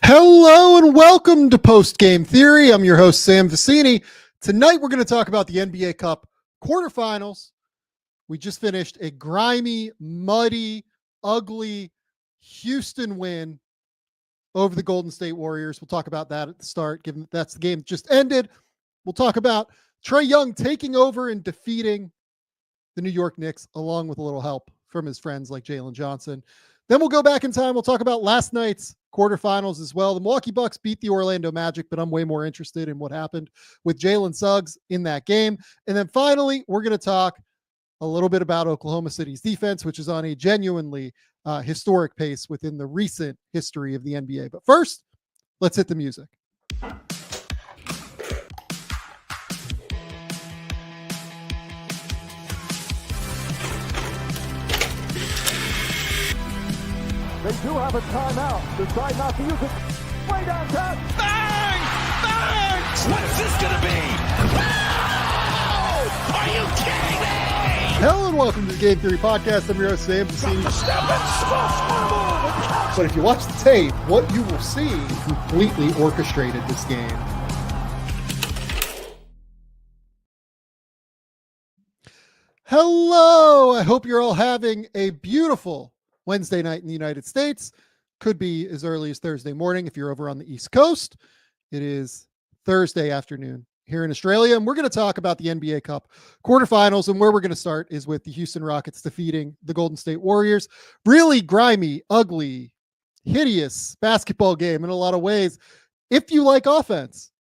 Hello and welcome to Post Game Theory. I'm your host, Sam Vecenie. Tonight, we're going to talk about the NBA Cup quarterfinals. We just finished a grimy, muddy, ugly Houston win over the Golden State Warriors. We'll talk about that at the start, given that that's the game that just ended. We'll talk about Trae Young taking over and defeating the New York Knicks, along with a little help from his friends like Jalen Johnson. Then we'll go back in time. We'll talk about last night's quarterfinals as well. The Milwaukee Bucks beat the Orlando Magic, but I'm way more interested in what happened with Jalen Suggs in that game. And then finally, we're going to talk a little bit about Oklahoma City's defense, which is on a genuinely historic pace within the recent history of the NBA. But first, let's hit the music. They do have a timeout. Decide not to use it. Way downtown. Bang! Bang! What's this gonna be? Wow! Are you kidding me? Hello and welcome to the Game Theory Podcast. I'm your host, Sam Vecenie. But if you watch the tape, what you will see completely orchestrated this game. Hello! I hope you're all having a beautiful Wednesday night in the United States. Could be as early as Thursday morning if you're over on the East Coast. It is Thursday afternoon here in Australia, and we're going to talk about the NBA Cup quarterfinals, and where we're going to start is with the Houston Rockets defeating the Golden State Warriors. Really grimy, ugly, hideous basketball game in a lot of ways. If you like offense,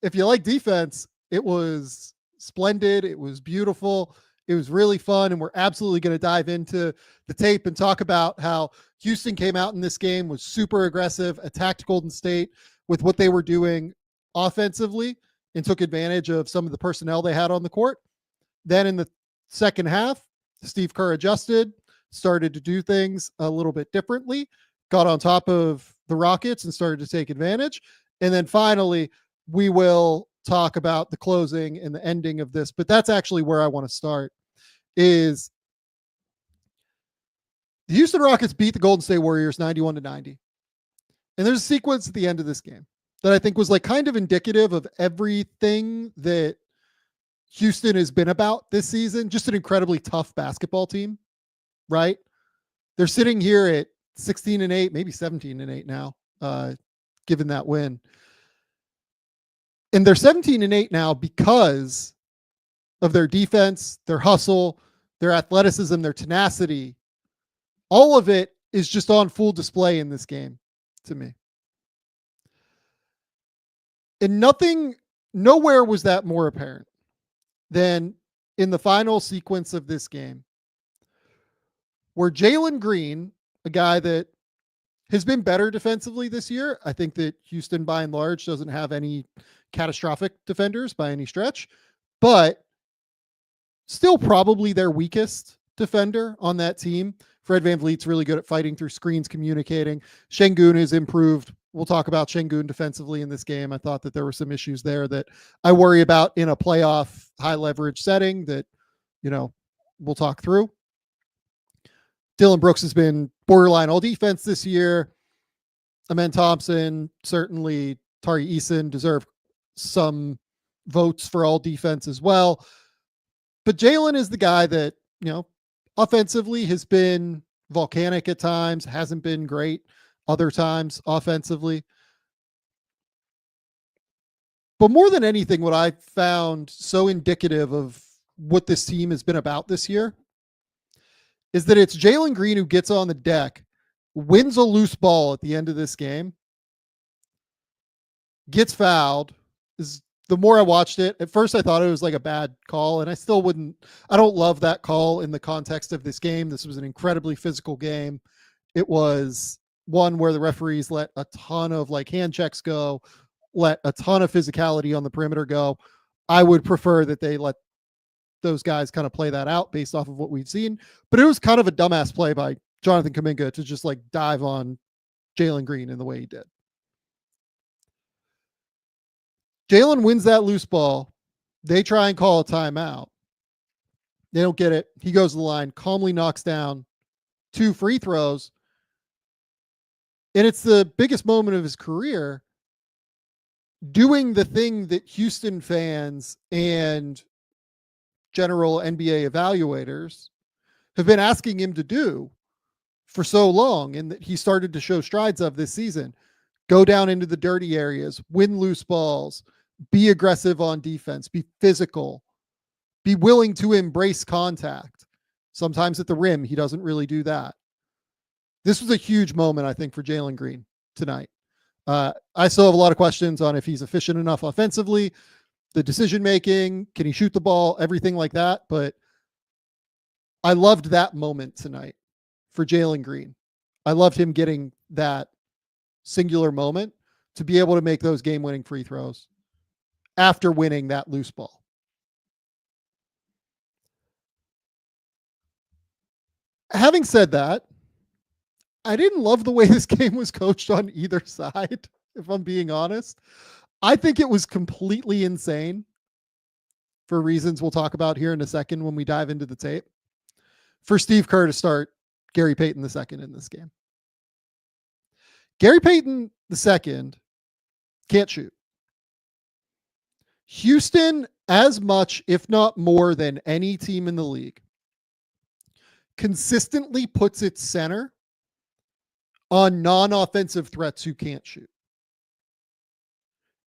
if you like defense, it was splendid. It was beautiful. It was really fun, and we're absolutely going to dive into the tape and talk about how Houston came out in this game, was super aggressive, attacked Golden State with what they were doing offensively, and took advantage of some of the personnel they had on the court. Then in the second half, Steve Kerr adjusted, started to do things a little bit differently, got on top of the Rockets and started to take advantage. And then finally, we will talk about the closing and the ending of this, but that's actually where I want to start. Is the Houston Rockets beat the Golden State Warriors 91-90. And there's a sequence at the end of this game that I think was like kind of indicative of everything that Houston has been about this season. Just an incredibly tough basketball team, right? They're sitting here at 16-8, maybe 17-8 now, given that win. And they're 17-8 now because of their defense, their hustle, their athleticism, their tenacity. All of it is just on full display in this game to me. And nowhere was that more apparent than in the final sequence of this game, where Jalen Green, a guy that has been better defensively this year. I think that Houston, by and large, doesn't have any catastrophic defenders by any stretch, but still probably their weakest defender on that team. Fred VanVleet's really good at fighting through screens, communicating. Şengün has improved. We'll talk about Şengün defensively in this game. I thought that there were some issues there that I worry about in a playoff high leverage setting that, we'll talk through. Dillon Brooks has been borderline all defense this year. Amen Thompson, certainly Tari Eason deserve some votes for all defense as well. But Jalen is the guy that, offensively has been volcanic at times, hasn't been great other times offensively. But more than anything, what I found so indicative of what this team has been about this year is that it's Jalen Green who gets on the deck, wins a loose ball at the end of this game, gets fouled. The more I watched it, at first I thought it was like a bad call, and I don't love that call in the context of this game. This was an incredibly physical game. It was one where the referees let a ton of hand checks go, let a ton of physicality on the perimeter go. I would prefer that they let those guys kind of play that out based off of what we've seen, but it was kind of a dumbass play by Jonathan Kuminga to just dive on Jalen Green in the way he did. Jalen wins that loose ball. They try and call a timeout. They don't get it. He goes to the line, calmly knocks down 2 free throws. And it's the biggest moment of his career, doing the thing that Houston fans and general NBA evaluators have been asking him to do for so long, and that he started to show strides of this season. Go down into the dirty areas, win loose balls, be aggressive on defense, be physical, be willing to embrace contact. Sometimes at the rim, he doesn't really do that. This was a huge moment, I think, for Jalen Green tonight. I still have a lot of questions on if he's efficient enough offensively, the decision making, can he shoot the ball, everything like that. But I loved that moment tonight for Jalen Green. I loved him getting that singular moment to be able to make those game-winning free throws after winning that loose ball. Having said that, I didn't love the way this game was coached on either side, if I'm being honest. I think it was completely insane for reasons we'll talk about here in a second when we dive into the tape. For Steve Kerr to start Gary Payton II in this game. Gary Payton II can't shoot. Houston, as much, if not more than any team in the league, consistently puts its center on non-offensive threats who can't shoot.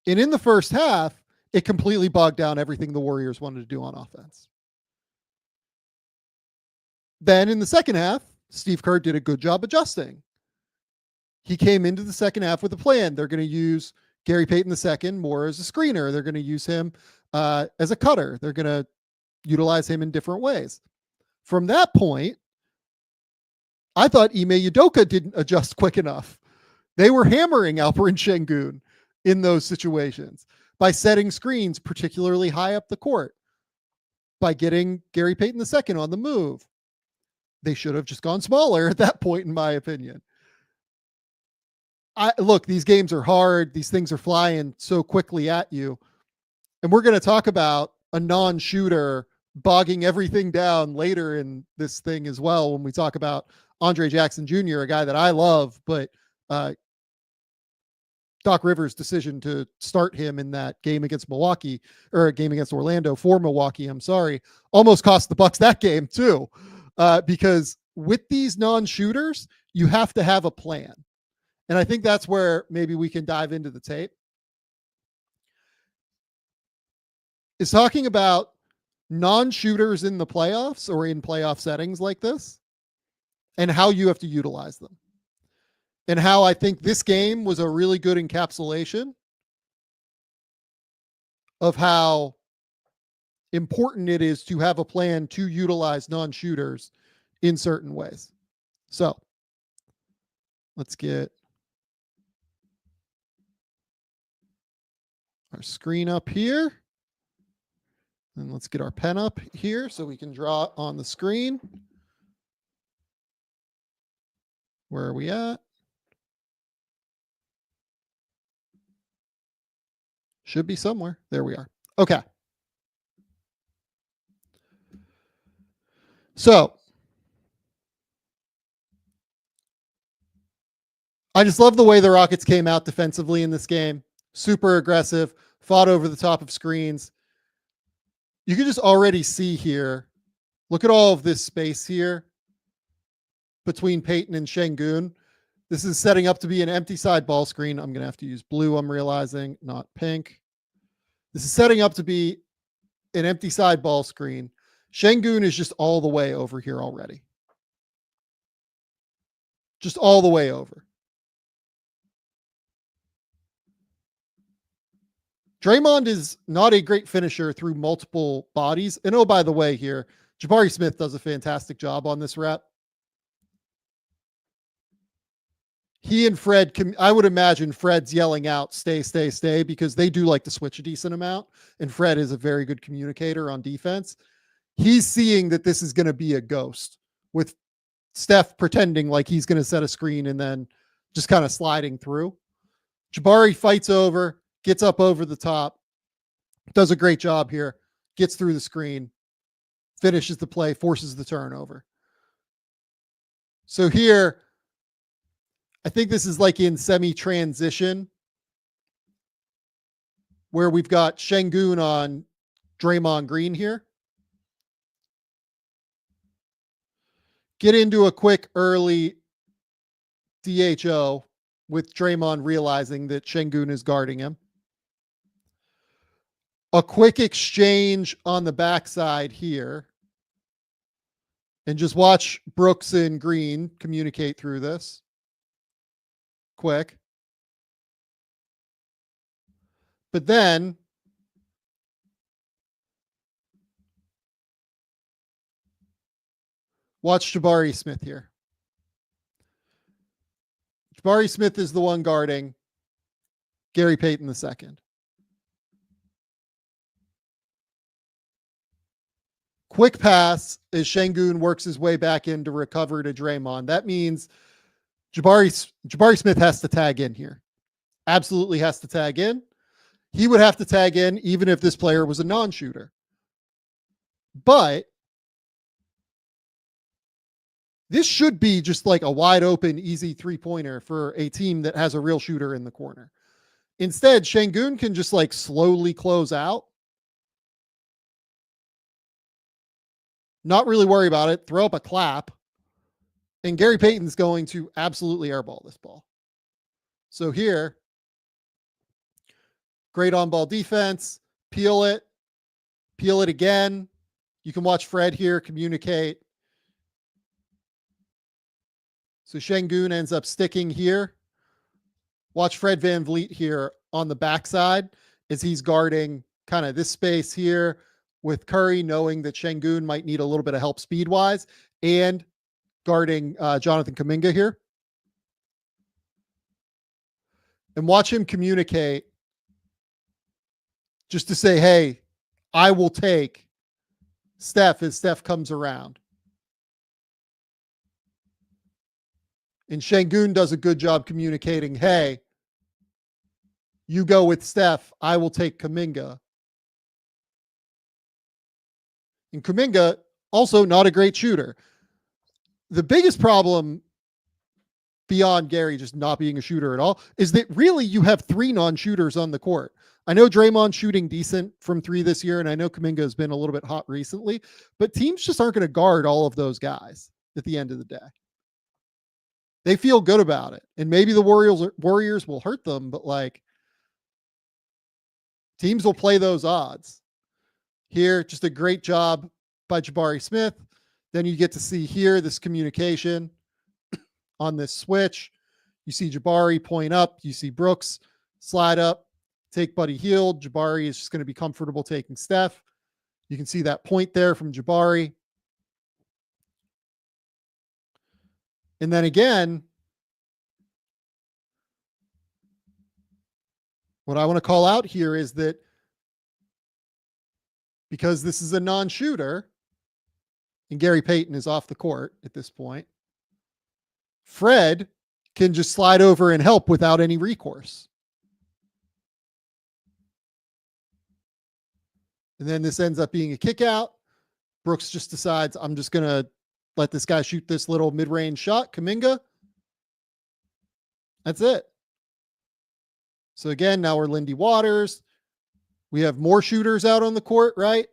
And in the first half, it completely bogged down everything the Warriors wanted to do on offense. Then in the second half, Steve Kerr did a good job adjusting. He came into the second half with a plan. They're going to use Gary Payton II more as a screener. They're going to use him as a cutter. They're going to utilize him in different ways. From that point, I thought Ime Udoka didn't adjust quick enough. They were hammering Alperen Şengün in those situations by setting screens particularly high up the court, by getting Gary Payton II on the move. They should have just gone smaller at that point, in my opinion. Look, these games are hard. These things are flying so quickly at you. And we're going to talk about a non-shooter bogging everything down later in this thing as well when we talk about Andre Jackson Jr., a guy that I love, but Doc Rivers' decision to start him in that game against Milwaukee, or a game against Orlando for Milwaukee, I'm sorry, almost cost the Bucks that game too. Because with these non-shooters, you have to have a plan. And I think that's where maybe we can dive into the tape. Is talking about non-shooters in the playoffs or in playoff settings like this, and how you have to utilize them. And how I think this game was a really good encapsulation of how important it is to have a plan to utilize non-shooters in certain ways. So let's get our screen up here. And let's get our pen up here so we can draw on the screen. Where are we at? Should be somewhere. There we are. Okay. So I just love the way the Rockets came out defensively in this game. Super aggressive, fought over the top of screens. You can just already see here, look at all of this space here between Payton and Şengün. This is setting up to be an empty side ball screen. I'm going to have to use blue, I'm realizing, not pink. This is setting up to be an empty side ball screen. Şengün is just all the way over here already. Just all the way over. Draymond is not a great finisher through multiple bodies. And oh, by the way here, Jabari Smith does a fantastic job on this rep. He and Fred, I would imagine Fred's yelling out, stay, stay, stay, because they do like to switch a decent amount. And Fred is a very good communicator on defense. He's seeing that this is going to be a ghost with Steph pretending like he's going to set a screen and then just kind of sliding through. Jabari fights over, gets up over the top, does a great job here, gets through the screen, finishes the play, forces the turnover. So here, I think this is like in semi-transition where we've got Şengün on Draymond Green here. Get into a quick early DHO with Draymond realizing that Şengün is guarding him. A quick exchange on the backside here. And just watch Brooks and Green communicate through this. Quick. But then watch Jabari Smith here. Jabari Smith is the one guarding Gary Payton II. Quick pass as Şengün works his way back in to recover to Draymond. That means Jabari Smith has to tag in here. Absolutely has to tag in. He would have to tag in even if this player was a non-shooter. But this should be just like a wide open, easy three-pointer for a team that has a real shooter in the corner. Instead, Şengün can just like slowly close out. Not really worry about it. Throw up a clap. And Gary Payton's going to absolutely airball this ball. So here, great on-ball defense. Peel it again. You can watch Fred here communicate. So Şengün ends up sticking here. Watch Fred VanVleet here on the backside as he's guarding kind of this space here with Curry, knowing that Şengün might need a little bit of help speed-wise, and guarding Jonathan Kuminga here. And watch him communicate just to say, hey, I will take Steph as Steph comes around. And Şengün does a good job communicating, hey, you go with Steph, I will take Kuminga. And Kuminga, also not a great shooter. The biggest problem beyond Gary just not being a shooter at all is that really you have three non-shooters on the court. I know Draymond's shooting decent from three this year, and I know Kuminga has been a little bit hot recently, but teams just aren't going to guard all of those guys at the end of the day. They feel good about it. And maybe the Warriors will hurt them, but like teams will play those odds. Here, just a great job by Jabari Smith. Then you get to see here this communication on this switch. You see Jabari point up. You see Brooks slide up, take Buddy Hield. Jabari is just going to be comfortable taking Steph. You can see that point there from Jabari. And then again, what I want to call out here is that because this is a non-shooter and Gary Payton is off the court at this point, Fred can just slide over and help without any recourse. And then this ends up being a kick out. Brooks just decides, I'm just going to let this guy shoot this little mid-range shot. Kuminga. That's it. So again, now we're Lindy Waters. We have more shooters out on the court, right?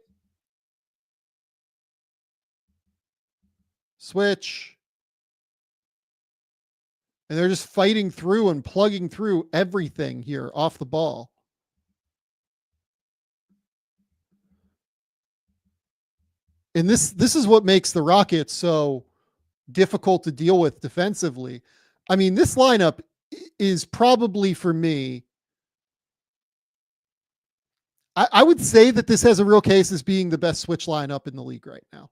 Switch. And they're just fighting through and plugging through everything here off the ball. And this is what makes the Rockets so difficult to deal with defensively. I mean, this lineup is probably, for me, I would say that this has a real case as being the best switch lineup in the league right now.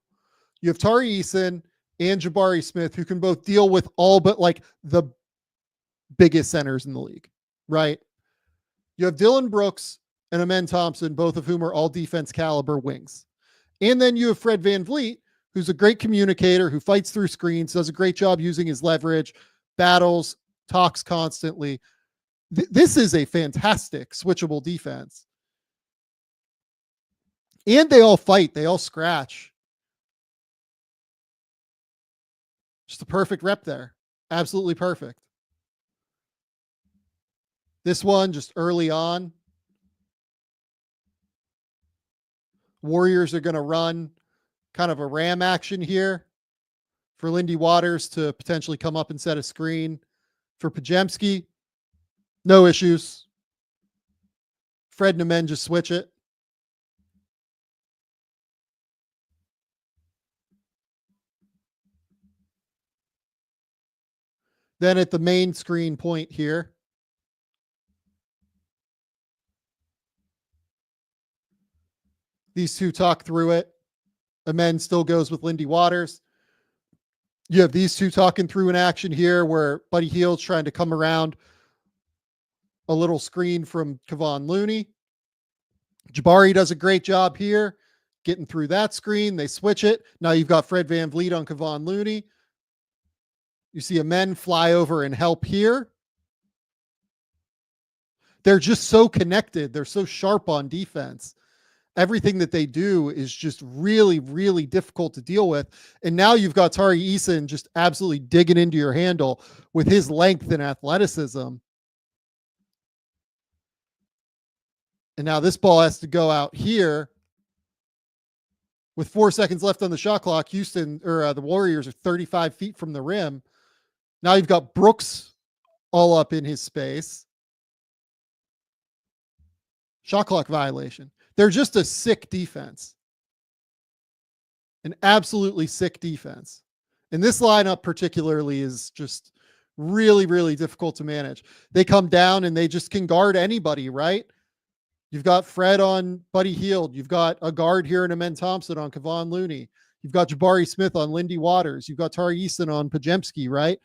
You have Tari Eason and Jabari Smith, who can both deal with all but like the biggest centers in the league, right? You have Dylan Brooks and Amen Thompson, both of whom are all defense caliber wings. And then you have Fred VanVleet, who's a great communicator, who fights through screens, does a great job using his leverage, battles, talks constantly. This is a fantastic switchable defense. And they all fight. They all scratch. Just a perfect rep there. Absolutely perfect. This one just early on. Warriors are going to run kind of a ram action here for Lindy Waters to potentially come up and set a screen for Podziemski. No issues. Fred and Amen just switch it. Then at the main screen point here, these two talk through it. Amen still goes with Lindy Waters. You have these two talking through an action here where Buddy Hield's trying to come around a little screen from Kevon Looney. Jabari does a great job here getting through that screen. They switch it. Now you've got Fred VanVleet on Kevon Looney. You see Amen fly over and help here. They're just so connected. They're so sharp on defense. Everything that they do is just really, really difficult to deal with. And now you've got Tari Eason just absolutely digging into your handle with his length and athleticism. And now this ball has to go out here. With 4 seconds left on the shot clock, Houston or the Warriors are 35 feet from the rim. Now you've got Brooks all up in his space. Shot clock violation. They're just a sick defense. An absolutely sick defense. And this lineup particularly is just really, really difficult to manage. They come down and they just can guard anybody, right? You've got Fred on Buddy Hield. You've got a guard here in Amen Thompson on Kevon Looney. You've got Jabari Smith on Lindy Waters. You've got Tari Eason on Podziemski, right?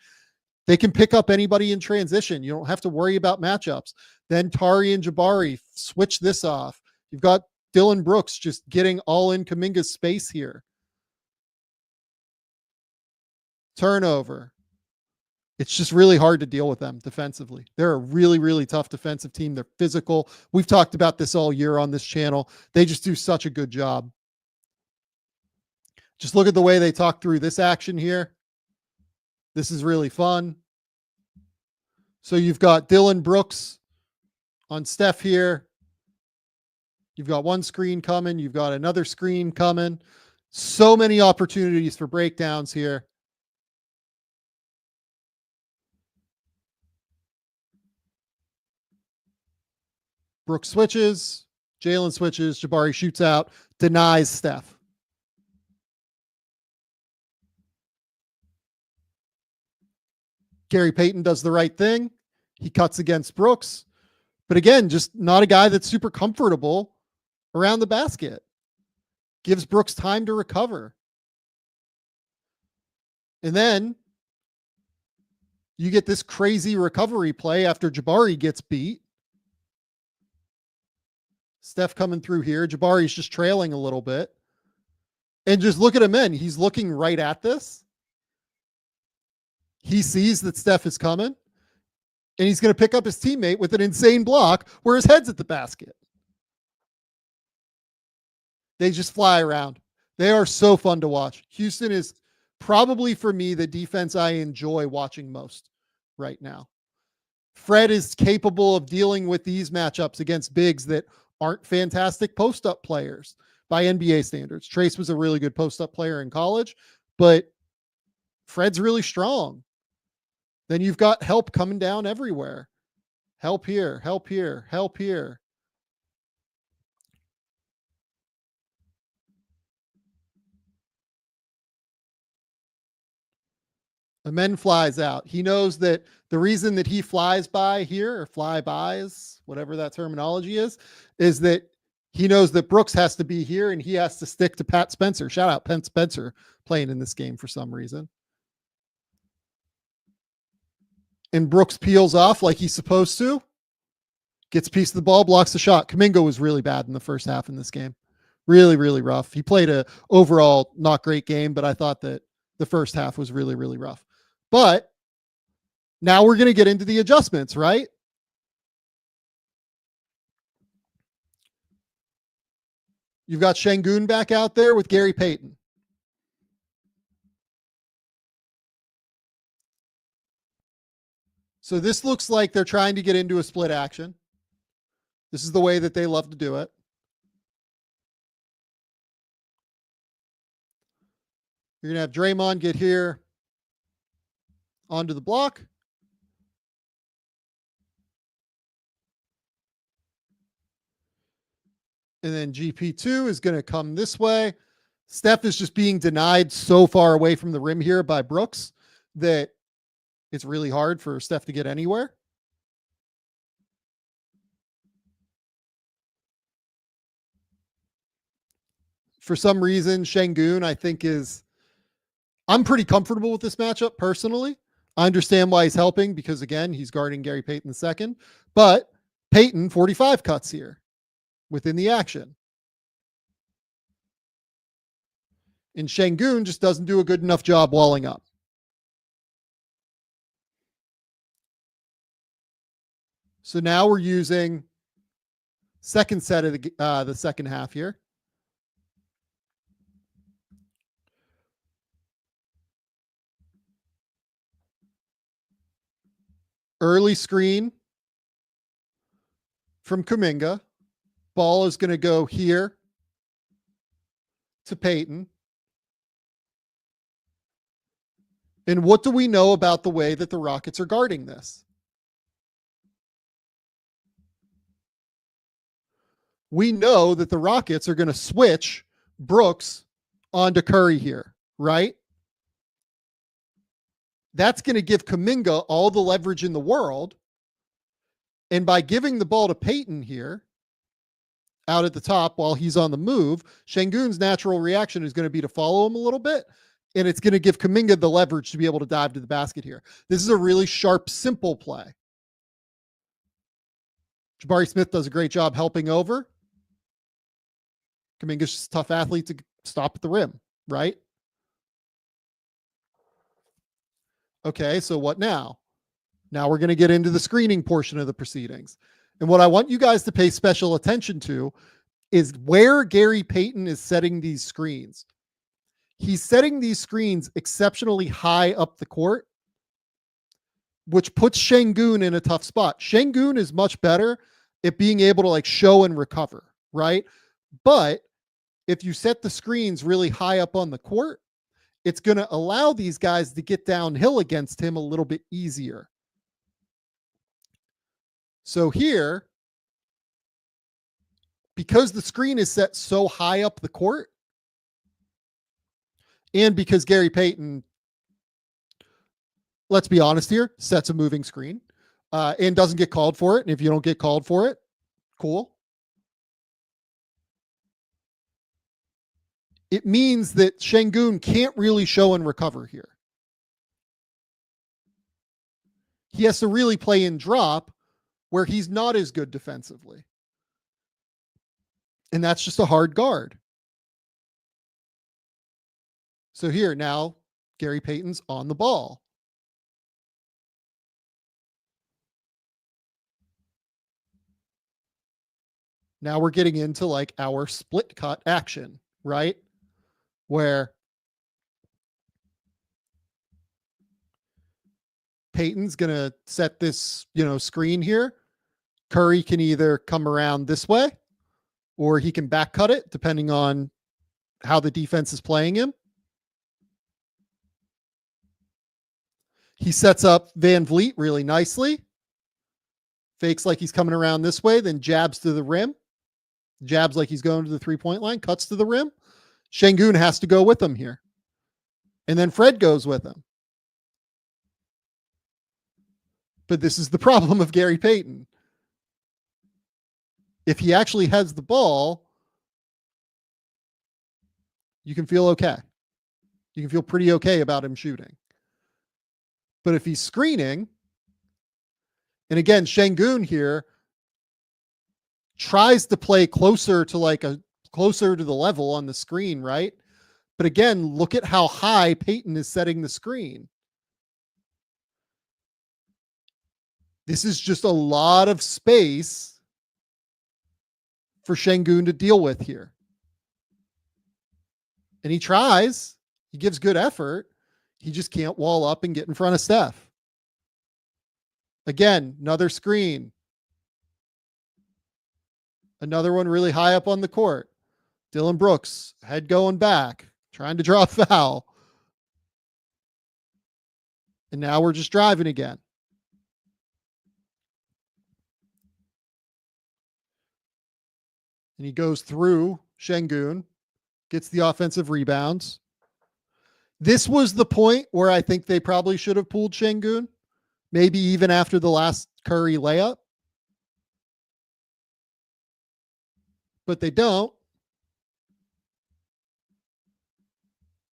They can pick up anybody in transition. You don't have to worry about matchups. Then Tari and Jabari switch this off. You've got Dylan Brooks just getting all in Kuminga's space here. Turnover. It's just really hard to deal with them defensively. They're a really, really tough defensive team. They're physical. We've talked about this all year on this channel. They just do such a good job. Just look at the way they talk through this action here. This is really fun. So you've got Dylan Brooks on Steph here. You've got one screen coming. You've got another screen coming. So many opportunities for breakdowns here. Brooks switches. Jalen switches. Jabari shoots out. Denies Steph. Gary Payton does the right thing. He cuts against Brooks. But again, just not a guy that's super comfortable around the basket. Gives Brooks time to recover. And then you get this crazy recovery play after Jabari gets beat. Steph coming through here. Jabari's just trailing a little bit. And just look at him in. He's looking right at this. He sees that Steph is coming. And he's going to pick up his teammate with an insane block where his head's at the basket. They just fly around. They are so fun to watch. Houston is probably, for me, the defense I enjoy watching most right now. Fred is capable of dealing with these matchups against bigs that aren't fantastic post-up players by NBA standards. Trace was a really good post-up player in college, but Fred's really strong. Then you've got help coming down everywhere. Help here, help here, help here. Amen flies out. He knows that the reason that he flies by here, or flybys, whatever that terminology is that he knows that Brooks has to be here and he has to stick to Pat Spencer. Shout out Pat Spencer playing in this game for some reason. And Brooks peels off like he's supposed to. Gets a piece of the ball, blocks the shot. Kuminga was really bad in the first half in this game. Really, really rough. He played a overall not great game, but I thought that the first half was really, really rough. But now we're going to get into the adjustments, right? You've got Şengün back out there with Gary Payton. So this looks like they're trying to get into a split action. This is the way that they love to do it. You're going to have Draymond get here onto the block. And then GP2 is going to come this way. Steph is just being denied so far away from the rim here by Brooks that it's really hard for Steph to get anywhere. For some reason, Şengün, I think, I'm pretty comfortable with this matchup personally. I understand why he's helping because, again, he's guarding Gary Payton II. But Payton, 45 cuts here within the action. And Şengün just doesn't do a good enough job walling up. So now we're using second set of the second half here. Early screen from Kuminga. Ball is going to go here to Payton. And what do we know about the way that the Rockets are guarding this? We know that the Rockets are going to switch Brooks onto Curry here, right? That's going to give Kuminga all the leverage in the world. And by giving the ball to Payton here, out at the top while he's on the move, Şengün's natural reaction is going to be to follow him a little bit. And it's going to give Kuminga the leverage to be able to dive to the basket here. This is a really sharp, simple play. Jabari Smith does a great job helping over. Kuminga's just a tough athlete to stop at the rim, right? Okay, so what now? Now we're going to get into the screening portion of the proceedings. And what I want you guys to pay special attention to is where Gary Payton is setting these screens. He's setting these screens exceptionally high up the court, which puts Şengün in a tough spot. Şengün is much better at being able to like show and recover, right? But if you set the screens really high up on the court, it's going to allow these guys to get downhill against him a little bit easier. So here, because the screen is set so high up the court, and because Gary Payton, let's be honest here, sets a moving screen and doesn't get called for it. And if you don't get called for it, cool. It means that Şengün can't really show and recover here. He has to really play in drop where he's not as good defensively. And that's just a hard guard. So here now, Gary Payton's on the ball. Now we're getting into like our split cut action, right? Where Payton's going to set this, screen here. Curry can either come around this way or he can back cut it depending on how the defense is playing him. He sets up Van Vliet really nicely. Fakes like he's coming around this way, then jabs to the rim. Jabs like he's going to the three-point line, cuts to the rim. Şengün has to go with him here. And then Fred goes with him. But this is the problem of Gary Payton. If he actually has the ball, you can feel okay. You can feel pretty okay about him shooting. But if he's screening, and again, Şengün here tries to play closer to the level on the screen, right? But again, look at how high Payton is setting the screen. This is just a lot of space for Şengün to deal with here. And he tries, he gives good effort. He just can't wall up and get in front of Steph. Again, another screen. Another one really high up on the court. Dylan Brooks, head going back, trying to draw a foul. And now we're just driving again. And he goes through Şengün, gets the offensive rebounds. This was the point where I think they probably should have pulled Şengün, maybe even after the last Curry layup. But they don't.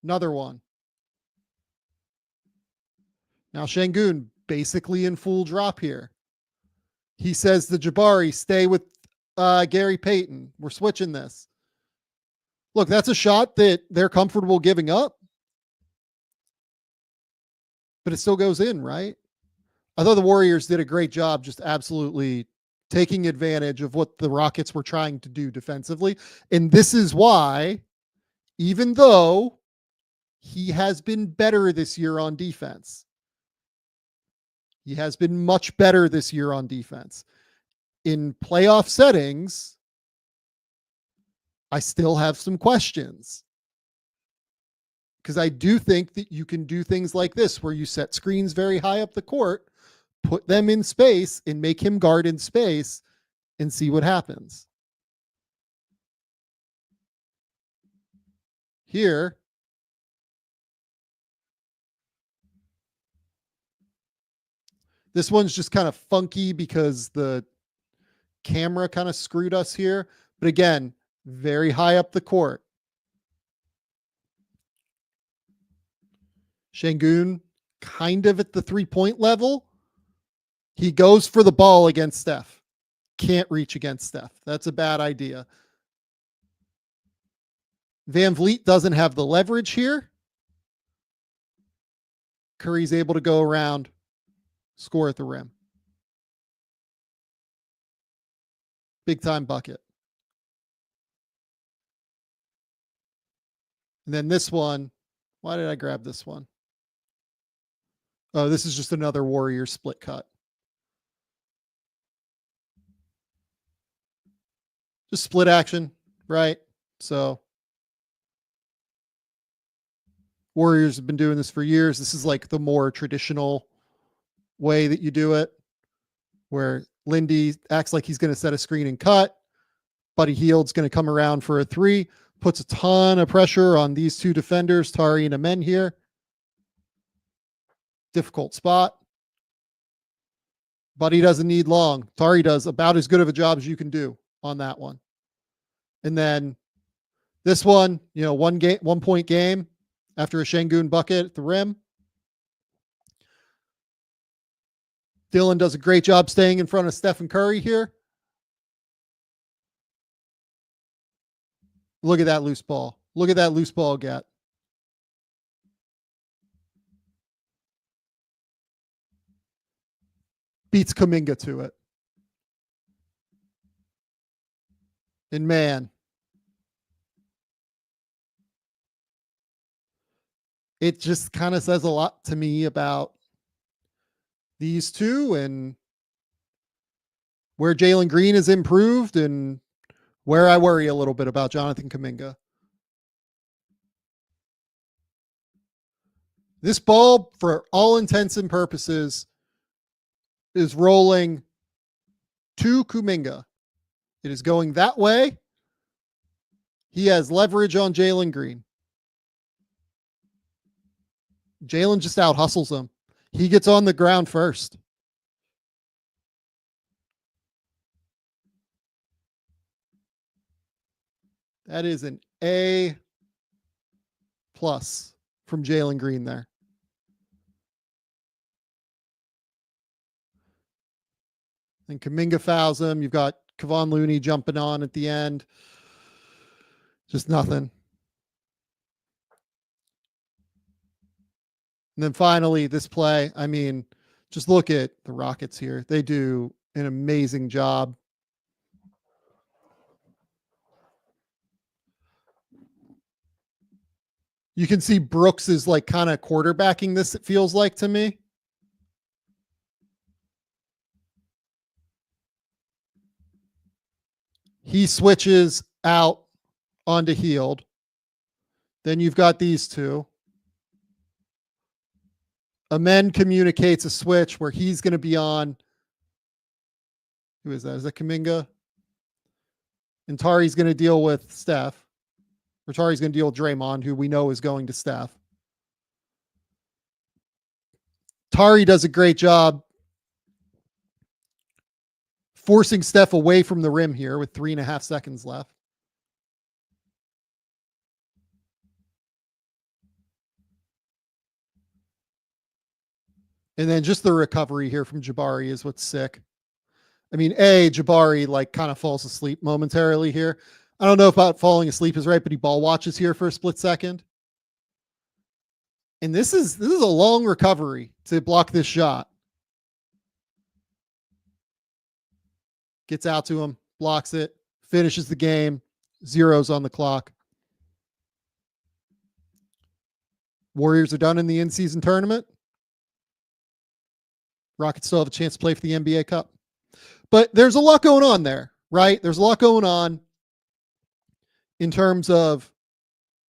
Another one. Now Şengün basically in full drop here. He says to Jabari, stay with Gary Payton. We're switching this. Look, that's a shot that they're comfortable giving up. But it still goes in, right? I thought the Warriors did a great job just absolutely taking advantage of what the Rockets were trying to do defensively. And this is why, even though he has been better this year on defense, he has been much better this year on defense. In playoff settings, I still have some questions. Because I do think that you can do things like this where you set screens very high up the court, put them in space, and make him guard in space and see what happens. Here, this one's just kind of funky because the camera kind of screwed us here. But again, very high up the court. Şengün kind of at the 3-point level. He goes for the ball against Steph. Can't reach against Steph. That's a bad idea. Van Vliet doesn't have the leverage here. Curry's able to go around, score at the rim. Big time bucket. And then this one, why did I grab this one? Oh, this is just another Warrior split cut. Just split action, right? So Warriors have been doing this for years. This is like the more traditional way that you do it, where Lindy acts like he's going to set a screen and cut. Buddy Hield's going to come around for a three, puts a ton of pressure on these two defenders, Tari and Amen here. Difficult spot. Buddy doesn't need long. Tari does about as good of a job as you can do on that one. And then this one, 1 point game after a Şengün bucket at the rim. Dylan does a great job staying in front of Stephen Curry here. Look at that loose ball. Look at that loose ball get. Beats Kuminga to it. And man, it just kind of says a lot to me about these two and where Jalen Green has improved and where I worry a little bit about Jonathan Kuminga. This ball, for all intents and purposes, is rolling to Kuminga. It is going that way. He has leverage on Jalen Green. Jalen just out hustles him. He gets on the ground first. That is an A+ from Jalen Green there. And Kuminga fouls him. You've got Kevon Looney jumping on at the end. Just nothing. And then finally, this play, I mean, just look at the Rockets here. They do an amazing job. You can see Brooks is like kind of quarterbacking this, it feels like to me. He switches out onto Hield. Then you've got these two. Amen communicates a switch where he's going to be on. Who is that? Is that Kuminga? And Tari's going to deal with Steph. Or Tari's going to deal with Draymond, who we know is going to Steph. Tari does a great job forcing Steph away from the rim here with 3.5 seconds left. And then just the recovery here from Jabari is what's sick. I mean, Jabari like kind of falls asleep momentarily here. I don't know about falling asleep is right, but he ball watches here for a split second. And this is a long recovery to block this shot. Gets out to him, blocks it, finishes the game, zeros on the clock. Warriors are done in the in-season tournament. Rockets still have a chance to play for the NBA Cup. But there's a lot going on there, right? There's a lot going on in terms of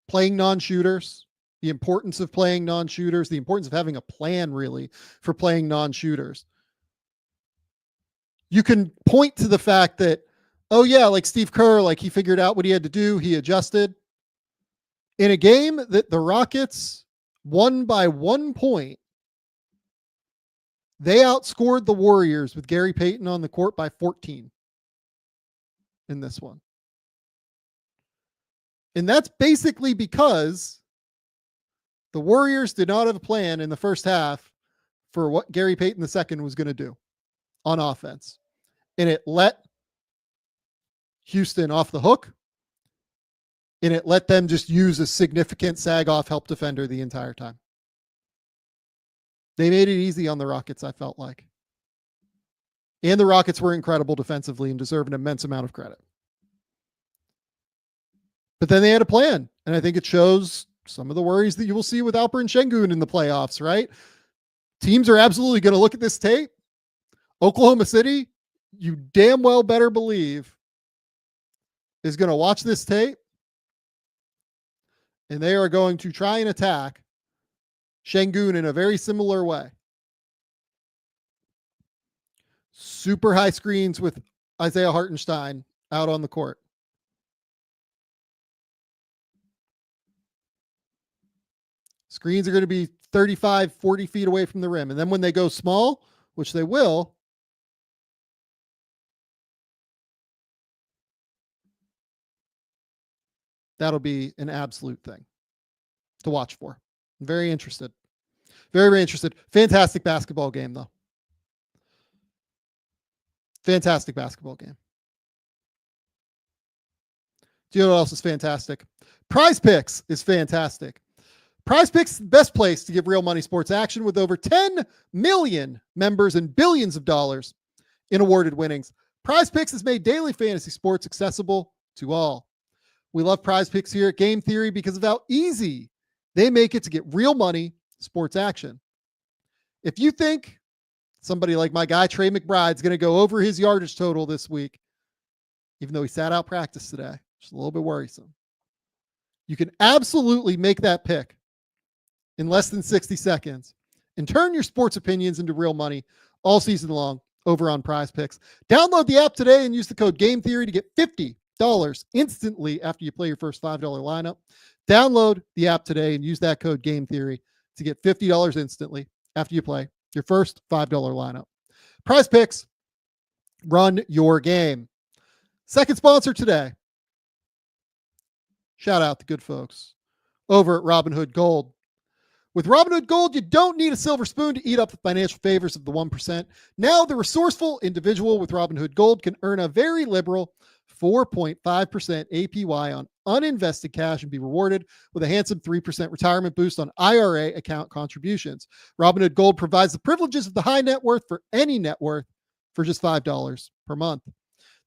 playing non-shooters, the importance of playing non-shooters, the importance of having a plan, really, for playing non-shooters. You can point to the fact that, oh, yeah, like Steve Kerr, like he figured out what he had to do. He adjusted. In a game that the Rockets won by 1 point, they outscored the Warriors with Gary Payton on the court by 14 in this one. And that's basically because the Warriors did not have a plan in the first half for what Gary Payton II was going to do on offense. And it let Houston off the hook. And it let them just use a significant sag-off help defender the entire time. They made it easy on the Rockets, I felt like. And the Rockets were incredible defensively and deserve an immense amount of credit. But then they had a plan. And I think it shows some of the worries that you will see with Alperen Şengün in the playoffs, right? Teams are absolutely going to look at this tape. Oklahoma City, you damn well better believe, is going to watch this tape. And they are going to try and attack Şengün in a very similar way. Super high screens with Isaiah Hartenstein out on the court. Screens are going to be 35, 40 feet away from the rim. And then when they go small, which they will, that'll be an absolute thing to watch for. I'm very interested. Very, very interested. Fantastic basketball game, though. Fantastic basketball game. Do you know what else is fantastic? PrizePicks is fantastic. PrizePicks is the best place to give real money sports action with over 10 million members and billions of dollars in awarded winnings. PrizePicks has made daily fantasy sports accessible to all. We love PrizePicks here at Game Theory because of how easy they make it to get real money sports action. If you think somebody like my guy, Trey McBride's going to go over his yardage total this week, even though he sat out practice today, just a little bit worrisome, you can absolutely make that pick in less than 60 seconds and turn your sports opinions into real money all season long over on PrizePicks. Download the app today and use the code Game Theory to get $50 instantly after you play your first $5 lineup. Download the app today and use that code Game Theory to get $50 instantly after you play your first $5 lineup. PrizePicks, run your game. Second sponsor today. Shout out the good folks over at Robinhood Gold. With Robinhood Gold, you don't need a silver spoon to eat up the financial favors of the 1%. Now, the resourceful individual with Robinhood Gold can earn a very liberal 4.5% APY on uninvested cash and be rewarded with a handsome 3% retirement boost on IRA account contributions. Robinhood Gold provides the privileges of the high net worth for any net worth for just $5 per month.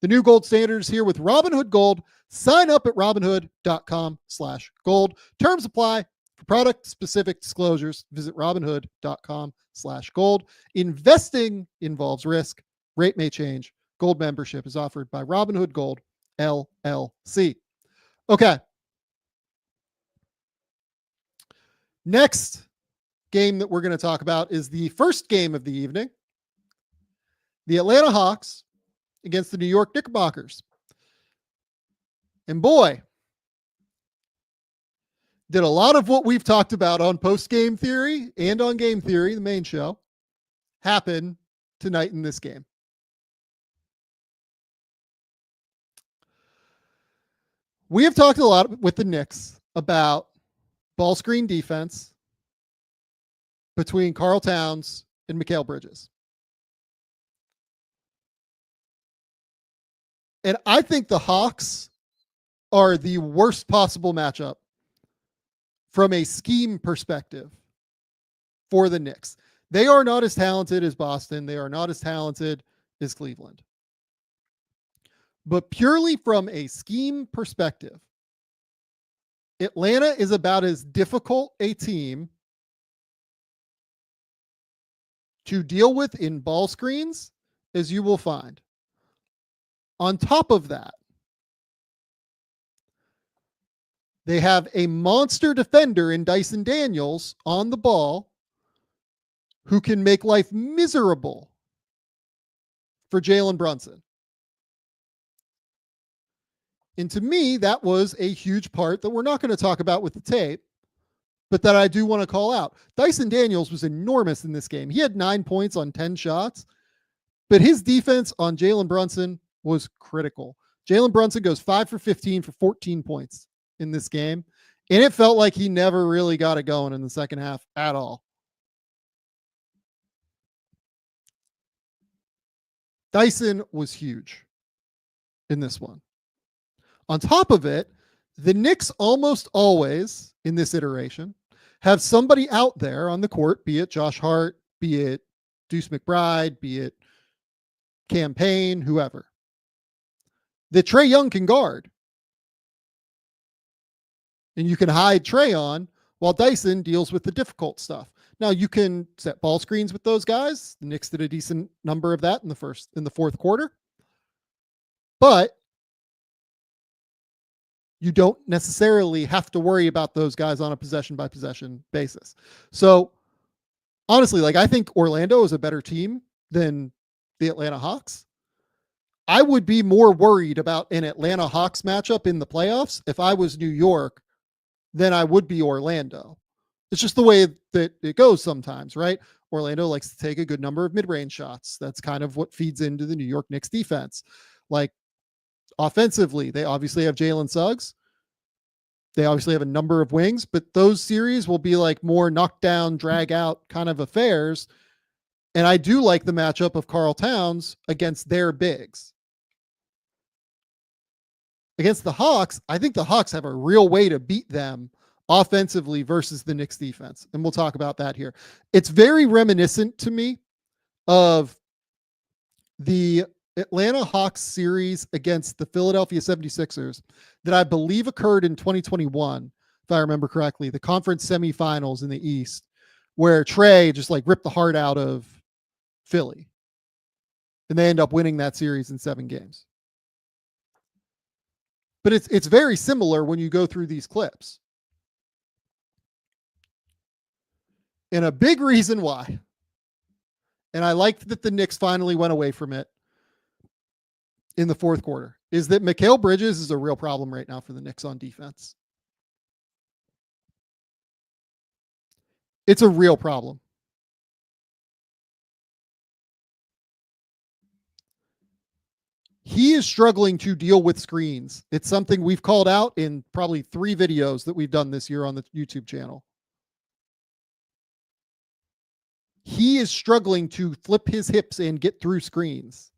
The new gold standard is here with Robinhood Gold. Sign up at robinhood.com/gold. Terms apply. For product-specific disclosures, visit robinhood.com/gold. Investing involves risk. Rate may change. Gold membership is offered by Robinhood Gold LLC. Okay. Next game that we're going to talk about is the first game of the evening. The Atlanta Hawks against the New York Knickerbockers. And boy, did a lot of what we've talked about on post-game theory and on game theory, the main show, happen tonight in this game. We have talked a lot with the Knicks about ball screen defense between Karl Towns and Mikal Bridges. And I think the Hawks are the worst possible matchup from a scheme perspective for the Knicks. They are not as talented as Boston. They are not as talented as Cleveland. But purely from a scheme perspective, Atlanta is about as difficult a team to deal with in ball screens as you will find. On top of that, they have a monster defender in Dyson Daniels on the ball who can make life miserable for Jalen Brunson. And to me, that was a huge part that we're not going to talk about with the tape, but that I do want to call out. Dyson Daniels was enormous in this game. He had 9 points on 10 shots, but his defense on Jalen Brunson was critical. Jalen Brunson goes 5 for 15 for 14 points in this game, and it felt like he never really got it going in the second half at all. Dyson was huge in this one. On top of it, the Knicks almost always, in this iteration, have somebody out there on the court, be it Josh Hart, be it Deuce McBride, be it Campaign, whoever, that Trae Young can guard. And you can hide Trae on while Dyson deals with the difficult stuff. Now, you can set ball screens with those guys. The Knicks did a decent number of that in the fourth quarter. But you don't necessarily have to worry about those guys on a possession by possession basis. So honestly, like, I think Orlando is a better team than the Atlanta Hawks. I would be more worried about an Atlanta Hawks matchup in the playoffs if I was New York than I would be Orlando. It's just the way that it goes sometimes, right? Orlando likes to take a good number of mid-range shots. That's kind of what feeds into the New York Knicks defense. Like, offensively, they obviously have Jalen Suggs. They obviously have a number of wings, but those series will be like more knockdown, drag out kind of affairs. And I do like the matchup of Karl Towns against their bigs. Against the Hawks, I think the Hawks have a real way to beat them offensively versus the Knicks defense. And we'll talk about that here. It's very reminiscent to me of the Atlanta Hawks series against the Philadelphia 76ers that I believe occurred in 2021, if I remember correctly, the conference semifinals in the East, where Trae just like ripped the heart out of Philly. And they end up winning that series in 7 games. But it's very similar when you go through these clips. And a big reason why, and I liked that the Knicks finally went away from it in the fourth quarter, is that Mikal Bridges is a real problem right now for the Knicks on defense. It's a real problem. He is struggling to deal with screens. It's something we've called out in probably 3 videos that we've done this year on the YouTube channel. He is struggling to flip his hips and get through screens.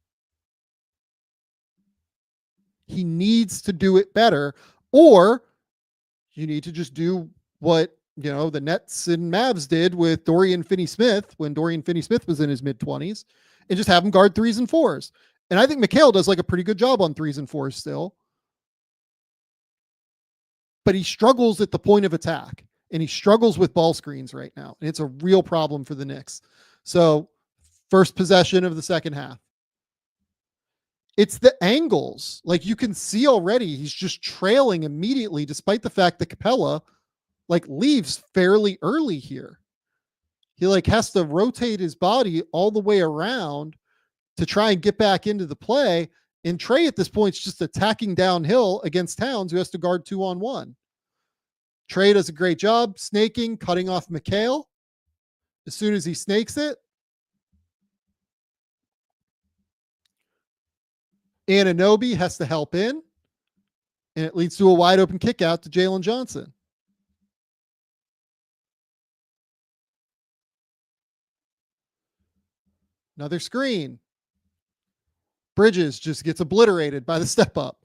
He needs to do it better, or you need to just do what, you know, the Nets and Mavs did with Dorian Finney-Smith when Dorian Finney-Smith was in his mid-20s, and just have him guard 3s and 4s. And I think Mikal does like a pretty good job on 3s and 4s still. But he struggles at the point of attack, and he struggles with ball screens right now. And it's a real problem for the Knicks. So, first possession of the second half. It's the angles. Like you can see already, he's just trailing immediately, despite the fact that Capella like leaves fairly early here. He like has to rotate his body all the way around to try and get back into the play. And Trae at this point is just attacking downhill against Towns, who has to guard 2-on-1. Trae does a great job snaking, cutting off McHale. As soon as he snakes it, Anunoby has to help in, and it leads to a wide open kick out to Jalen Johnson. Another screen. Bridges just gets obliterated by the step up.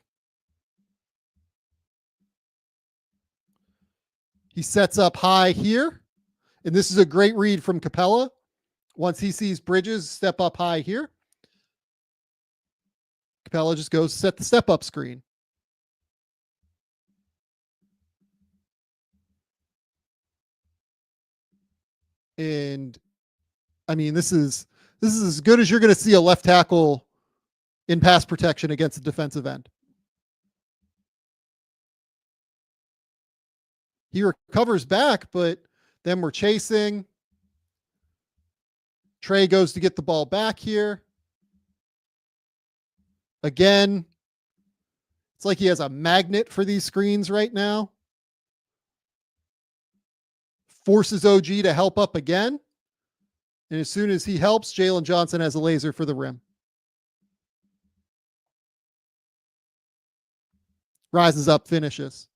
He sets up high here, and this is a great read from Capella. Once he sees Bridges step up high here, Capella just goes set the step up screen. And I mean, this is as good as you're going to see a left tackle in pass protection against a defensive end. He recovers back, but then we're chasing. Trae goes to get the ball back here. Again, it's like he has a magnet for these screens right now. Forces OG to help up again. And as soon as he helps, Jalen Johnson has a laser for the rim. Rises up, finishes.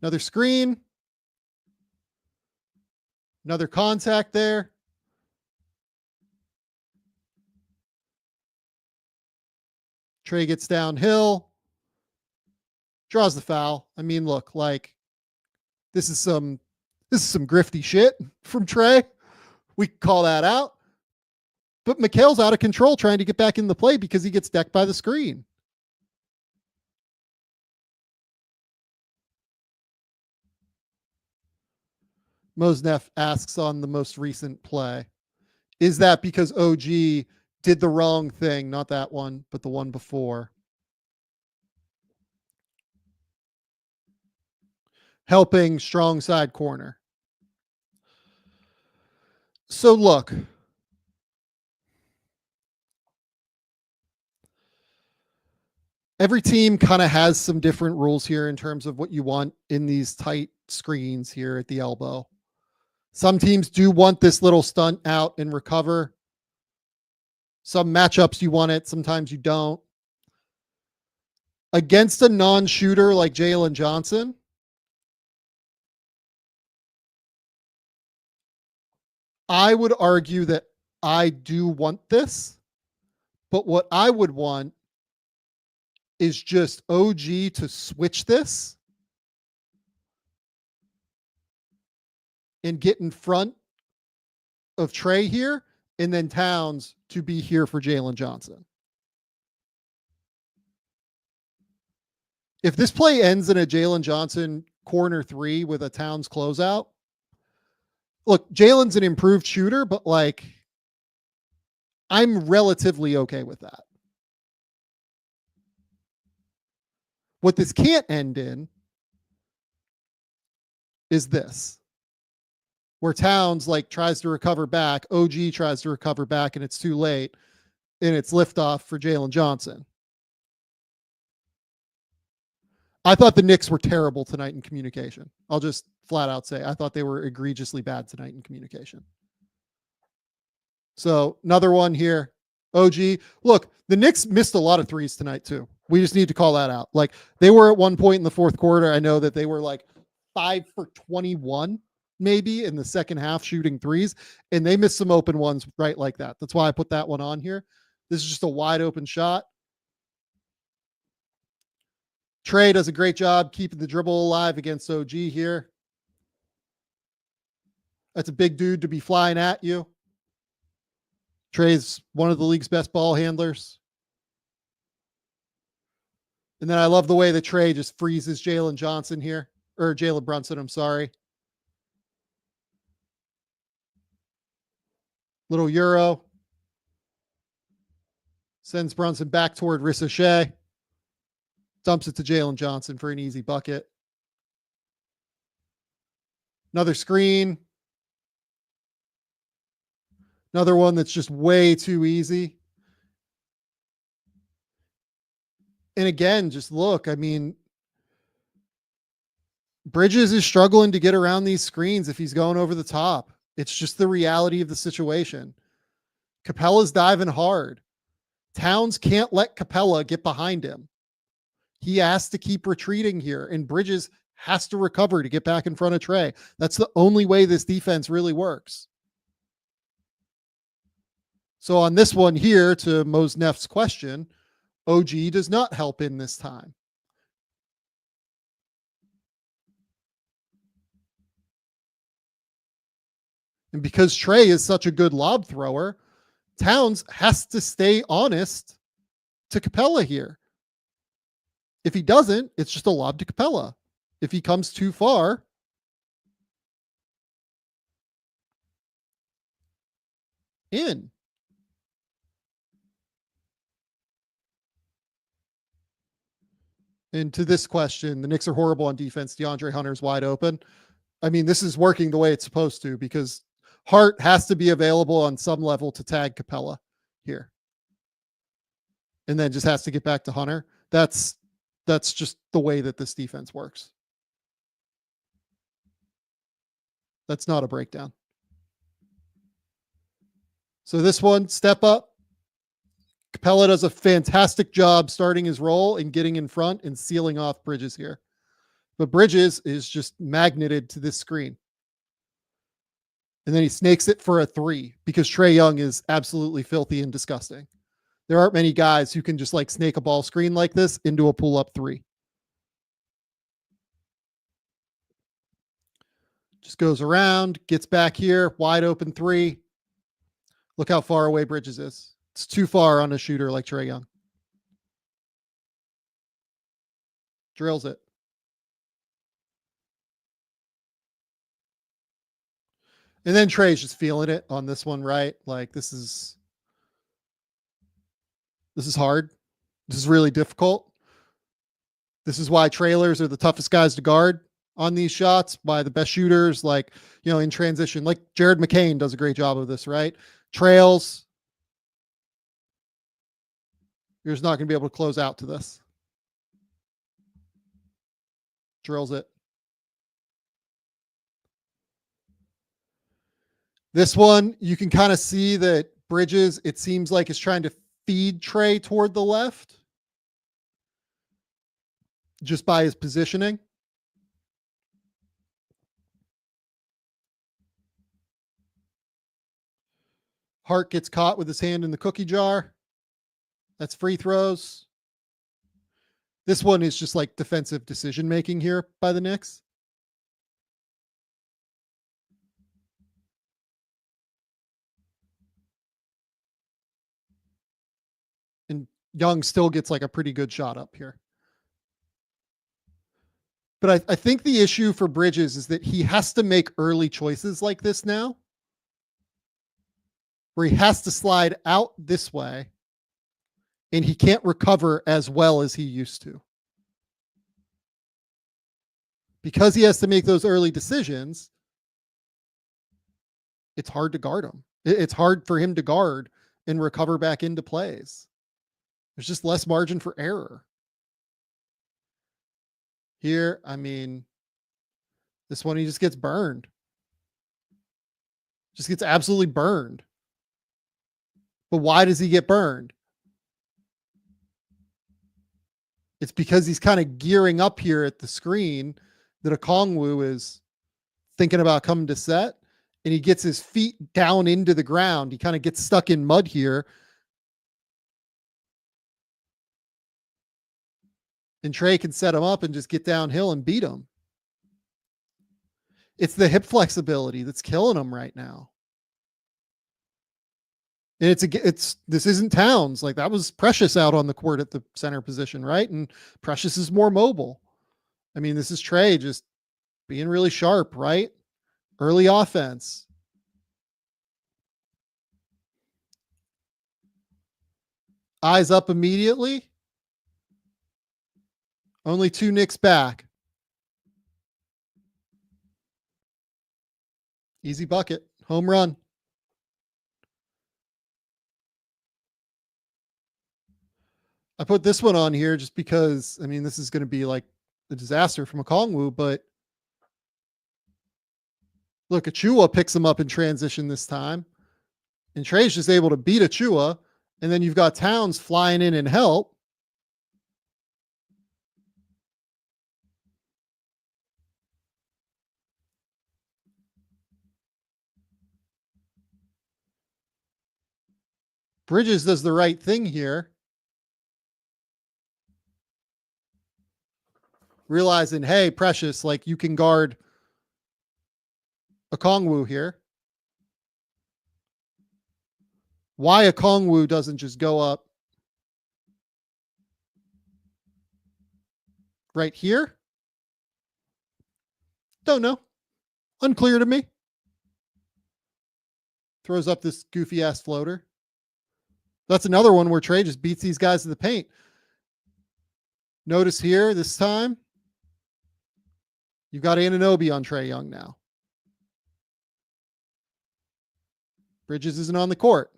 Another screen. Another contact there. Trae gets downhill. Draws the foul. I mean, look, like this is some grifty shit from Trae. We call that out. But McHale's out of control trying to get back in the play because he gets decked by the screen. Mosnef asks on the most recent play, is that because OG did the wrong thing? Not that one, but the one before. Helping strong side corner. So look, every team kind of has some different rules here in terms of what you want in these tight screens here at the elbow. Some teams do want this little stunt out and recover. Some matchups you want it, sometimes you don't. Against a non-shooter like Jalen Johnson, I would argue that I do want this, but what I would want is just OG to switch this and get in front of Trae here, and then Towns to be here for Jalen Johnson. If this play ends in a Jalen Johnson corner three with a Towns closeout, look, Jalen's an improved shooter, but like, I'm relatively okay with that. What this can't end in is this, where Towns like tries to recover back, OG tries to recover back, and it's too late, and it's liftoff for Jalen Johnson. I thought the Knicks were terrible tonight in communication. I'll just flat out say I thought they were egregiously bad tonight in communication. So another one here. OG. Look, the Knicks missed a lot of threes tonight too. We just need to call that out. Like they were at one point in the fourth quarter. I know that they were like 5 for 21 maybe in the second half shooting threes, and they missed some open ones right like that. That's why I put that one on here. This is just a wide open shot. Trae does a great job keeping the dribble alive against OG here. That's a big dude to be flying at you. Trae's one of the league's best ball handlers. And then I love the way that Trae just freezes Jalen Johnson here, or Jalen Brunson, I'm sorry. Little Euro. Sends Brunson back toward Ricochet. Dumps it to Jalen Johnson for an easy bucket. Another screen. Another one that's just way too easy. And again, just look, I mean, Bridges is struggling to get around these screens if he's going over the top. It's just the reality of the situation. Capella's diving hard. Towns can't let Capella get behind him. He has to keep retreating here, and Bridges has to recover to get back in front of Trae. That's the only way this defense really works. So on this one here, to Mos Neff's question, OG does not help in this time. And because Trae is such a good lob thrower, Towns has to stay honest to Capella here. If he doesn't, it's just a lob to Capella. If he comes too far, in. And to this question, the Knicks are horrible on defense. DeAndre Hunter's wide open. I mean, this is working the way it's supposed to, because Hart has to be available on some level to tag Capella here. And then just has to get back to Hunter. That's just the way that this defense works. That's not a breakdown. So this one, step up. Capella does a fantastic job starting his role and getting in front and sealing off Bridges here. But Bridges is just magneted to this screen. And then he snakes it for a three because Trae Young is absolutely filthy and disgusting. There aren't many guys who can just like snake a ball screen like this into a pull-up three. Just goes around, gets back here, wide open three. Look how far away Bridges is. It's too far on a shooter like Trae Young. Drills it. And then Trae's just feeling it on this one, right? Like this is hard. This is really difficult. This is why trailers are the toughest guys to guard on these shots, by the best shooters, like, you know, in transition. Like Jared McCain does a great job of this, right? Trails. You're just not going to be able to close out to this. Drills it. This one, you can kind of see that Bridges, it seems like, is trying to feed Trae toward the left just by his positioning. Hart gets caught with his hand in the cookie jar. That's free throws. This one is just like defensive decision making here by the Knicks. And Young still gets like a pretty good shot up here. But I think the issue for Bridges is that he has to make early choices like this now, where he has to slide out this way and he can't recover as well as he used to. Because he has to make those early decisions, it's hard to guard him. It's hard for him to guard and recover back into plays. There's just less margin for error. Here, I mean, this one, he just gets burned. Just gets absolutely burned. But why does he get burned? It's because he's kind of gearing up here at the screen that Okongwu is thinking about coming to set, and he gets his feet down into the ground. He kind of gets stuck in mud here. And Trae can set him up and just get downhill and beat him. It's the hip flexibility that's killing him right now. And this isn't Towns. Like, that was Precious out on the court at the center position, right? And Precious is more mobile. I mean, this is Trae just being really sharp, right? Early offense. Eyes up immediately. Only 2 Knicks back. Easy bucket. Home run. I put this one on here just because, I mean, this is going to be like a disaster from Okongwu, but look, Achua picks him up in transition this time. And Trae's just able to beat Achua. And then you've got Towns flying in and help. Bridges does the right thing here. Realizing, hey, Precious, like you can guard Okongwu here. Why Okongwu doesn't just go up right here? Don't know. Unclear to me. Throws up this goofy ass floater. That's another one where Trae just beats these guys to the paint. Notice here this time, you've got Anunoby on Trae Young now. Bridges isn't on the court.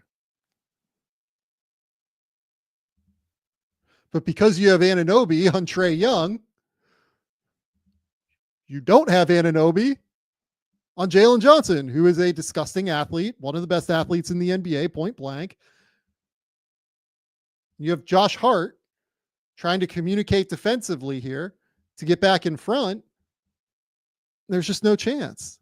But because you have Anunoby on Trae Young, you don't have Anunoby on Jalen Johnson, who is a disgusting athlete, one of the best athletes in the NBA, point blank. You have Josh Hart trying to communicate defensively here to get back in front. There's just no chance.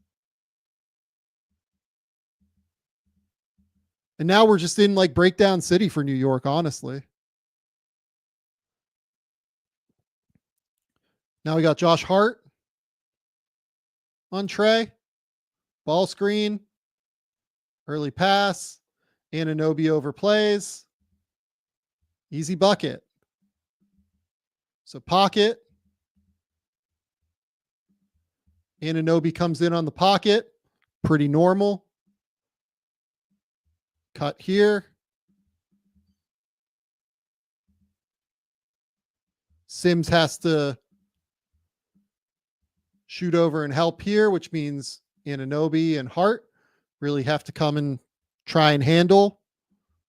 And now we're just in like breakdown city for New York, honestly. Now we got Josh Hart on Trae. Ball screen. Early pass. Anunoby overplays. Easy bucket. So pocket. Anunoby comes in on the pocket. Pretty normal. Cut here. Sims has to shoot over and help here, which means Anunoby and Hart really have to come and try and handle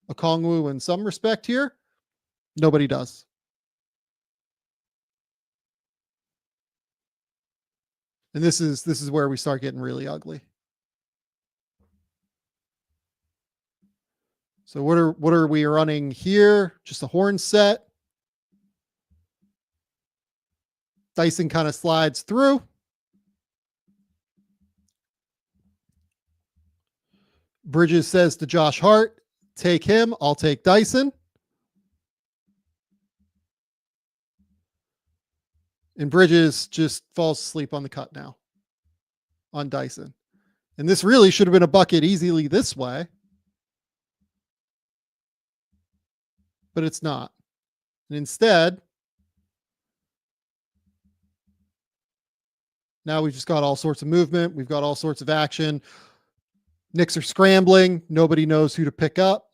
Okongwu in some respect here. Nobody does. And this is where we start getting really ugly. So what are we running here? Just a horn set. Dyson kind of slides through. Bridges says to Josh Hart, take him, I'll take Dyson. And Bridges just falls asleep on the cut now on Dyson. And this really should have been a bucket easily this way. But it's not. And instead, now we've just got all sorts of movement. We've got all sorts of action. Knicks are scrambling. Nobody knows who to pick up.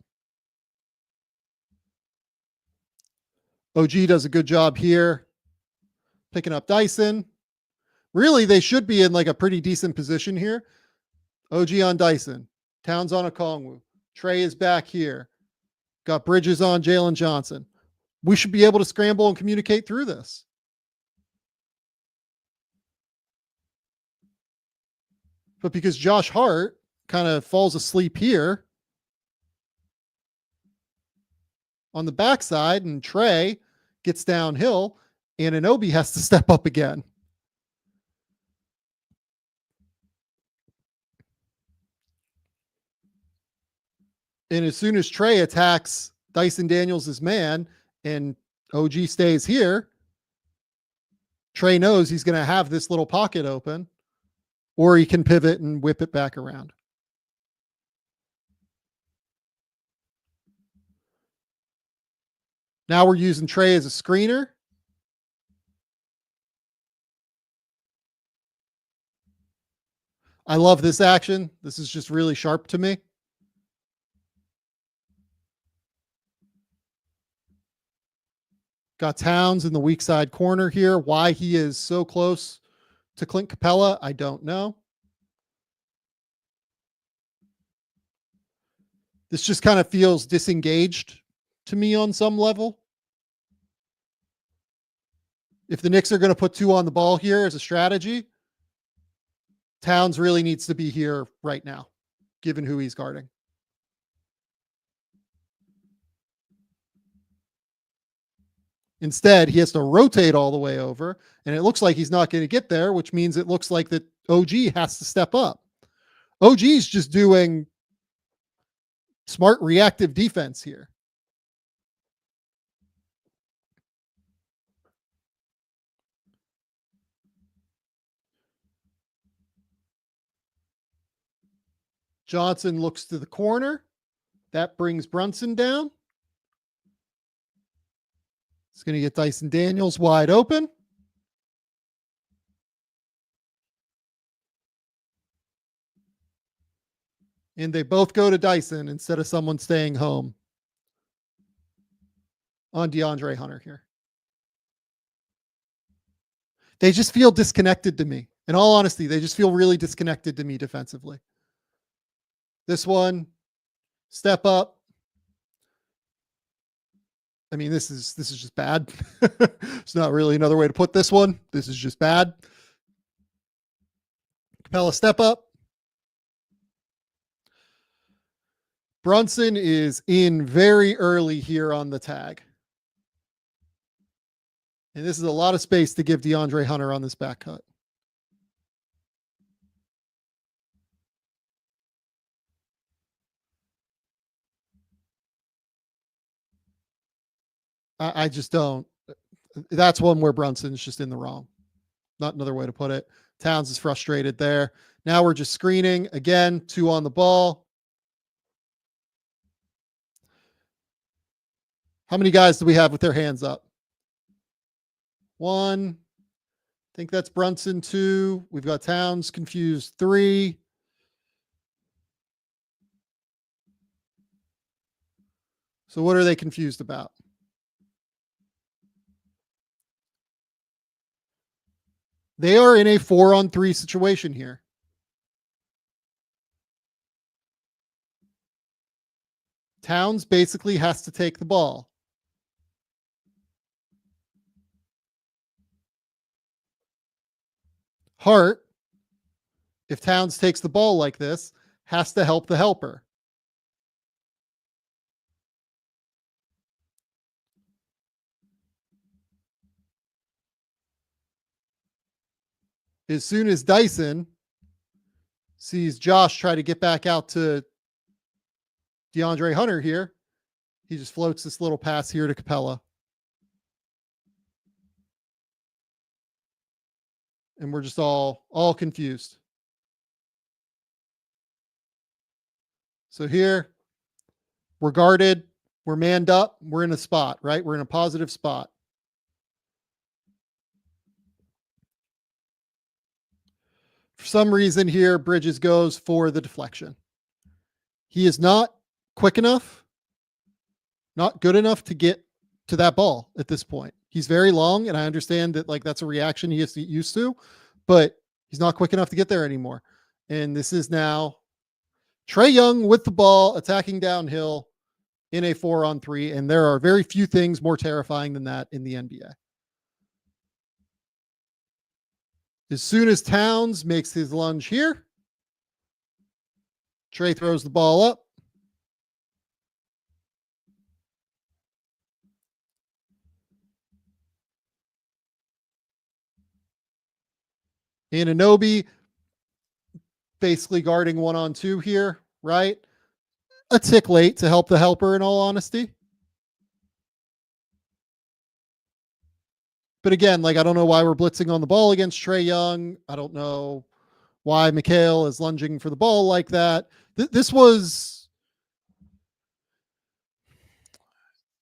OG does a good job here picking up Dyson. Really, they should be in like a pretty decent position here. OG on Dyson. Towns on Okongwu. Trae is back here. Got Bridges on Jalen Johnson. We should be able to scramble and communicate through this. But because Josh Hart kind of falls asleep here on the backside and Trae gets downhill, Anunoby has to step up again. And as soon as Trae attacks Dyson Daniels' man and OG stays here, Trae knows he's going to have this little pocket open, or he can pivot and whip it back around. Now we're using Trae as a screener. I love this action. This is just really sharp to me. Got Towns in the weak side corner here. Why he is so close to Clint Capella, I don't know. This just kind of feels disengaged to me on some level. If the Knicks are going to put 2 on the ball here as a strategy, Towns really needs to be here right now, given who he's guarding. Instead, he has to rotate all the way over, and it looks like he's not going to get there, which means it looks like that OG has to step up. OG's just doing smart reactive defense here. Johnson looks to the corner. That brings Brunson down. It's going to get Dyson Daniels wide open. And they both go to Dyson instead of someone staying home on DeAndre Hunter here. They just feel disconnected to me. In all honesty, they just feel really disconnected to me defensively. This one, step up. I mean, this is just bad. It's not really another way to put this one. This is just bad. Capella, step up. Brunson is in very early here on the tag. And this is a lot of space to give DeAndre Hunter on this back cut. I just don't. That's one where Brunson's just in the wrong. Not another way to put it. Towns is frustrated there. Now we're just screening. Again, 2 on the ball. How many guys do we have with their hands up? 1. I think that's Brunson. 2. We've got Towns confused. 3. So what are they confused about? They are in a 4-on-3 situation here. Towns basically has to take the ball. Hart, if Towns takes the ball like this, has to help the helper. As soon as Dyson sees Josh try to get back out to DeAndre Hunter here, he just floats this little pass here to Capella. And we're just all confused. So here, we're guarded, we're manned up, we're in a spot, right? We're in a positive spot. For some reason here, Bridges goes for the deflection. He is not quick enough, not good enough to get to that ball at this point. He's very long, and I understand that like that's a reaction he has to get used to, but he's not quick enough to get there anymore. And this is now Trae Young with the ball attacking downhill in a 4-on-3, and there are very few things more terrifying than that in the NBA. As soon as Towns makes his lunge here, Trae throws the ball up. Anunoby basically guarding 1-on-2 here, right? A tick late to help the helper, in all honesty. But again, like, I don't know why we're blitzing on the ball against Trae Young. I don't know why Mikhail is lunging for the ball like that. This was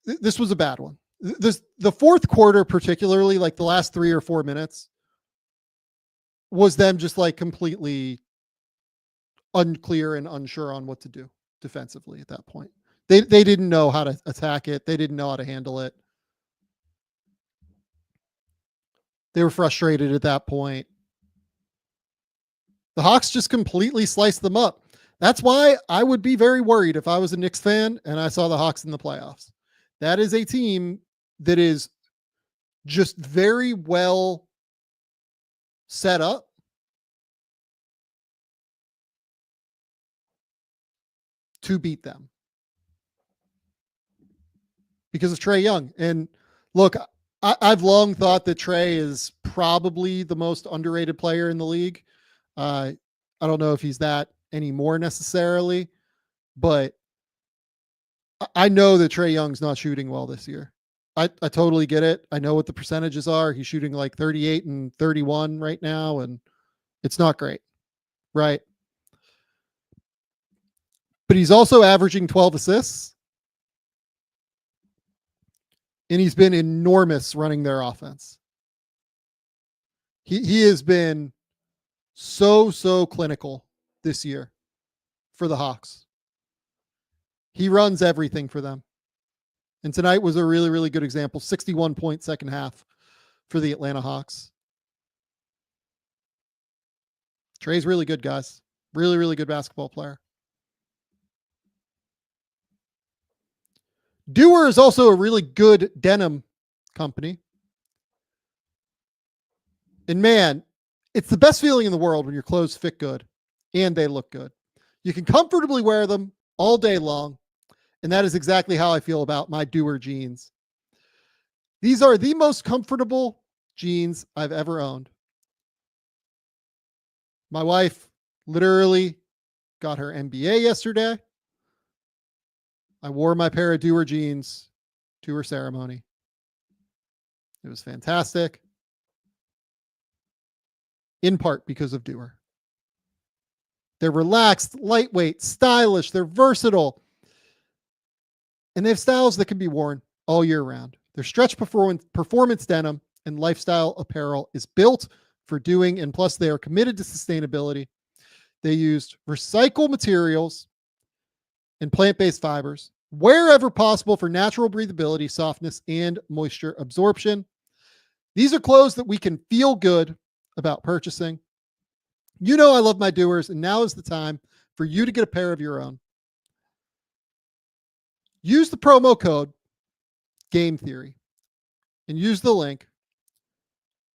a bad one. The fourth quarter, particularly like the last 3 or 4 minutes, was them just like completely unclear and unsure on what to do defensively at that point. They didn't know how to attack it. They didn't know how to handle it. They were frustrated at that point. The Hawks just completely sliced them up. That's why I would be very worried if I was a Knicks fan and I saw the Hawks in the playoffs. That is a team that is just very well set up to beat them because of Trae Young. And look, I've long thought that Trae is probably the most underrated player in the league. I don't know if he's that anymore necessarily, but I know that Trae Young's not shooting well this year. I totally get it. I know what the percentages are. He's shooting like 38 and 31 right now, and it's not great, right? But he's also averaging 12 assists, and he's been enormous running their offense. He has been so clinical this year for the Hawks. He runs everything for them. And tonight was a really good example. 61-point second half for the Atlanta Hawks. Trae's really good, guys. Really good basketball player. Duer is also a really good denim company. And man, it's the best feeling in the world when your clothes fit good and they look good. You can comfortably wear them all day long. And that is exactly how I feel about my Duer jeans. These are the most comfortable jeans I've ever owned. My wife literally got her MBA yesterday. I wore my pair of Duer jeans to her ceremony. It was fantastic. In part because of Duer. They're relaxed, lightweight, stylish, they're versatile. And they have styles that can be worn all year round. Their stretch performance denim and lifestyle apparel is built for doing, and plus they are committed to sustainability. They used recycled materials and plant-based fibers wherever possible for natural breathability, softness, and moisture absorption. These are clothes that we can feel good about purchasing. You know I love my Duers, and now is the time for you to get a pair of your own. Use the promo code Game Theory and use the link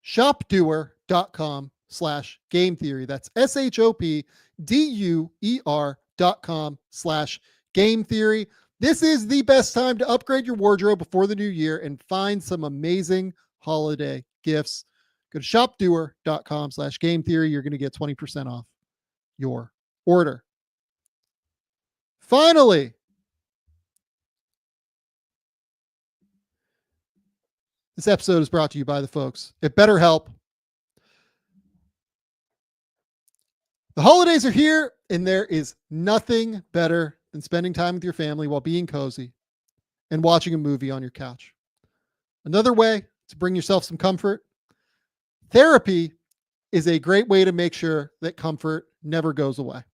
shopduer.com/Game Theory. That's shopduer.com/Game Theory. This is the best time to upgrade your wardrobe before the new year and find some amazing holiday gifts. Go to shopduer.com/Game Theory. You're going to get 20% off your order. Finally, this episode is brought to you by the folks at BetterHelp. The holidays are here, and there is nothing better than spending time with your family while being cozy and watching a movie on your couch. Another way to bring yourself some comfort, therapy is a great way to make sure that comfort never goes away.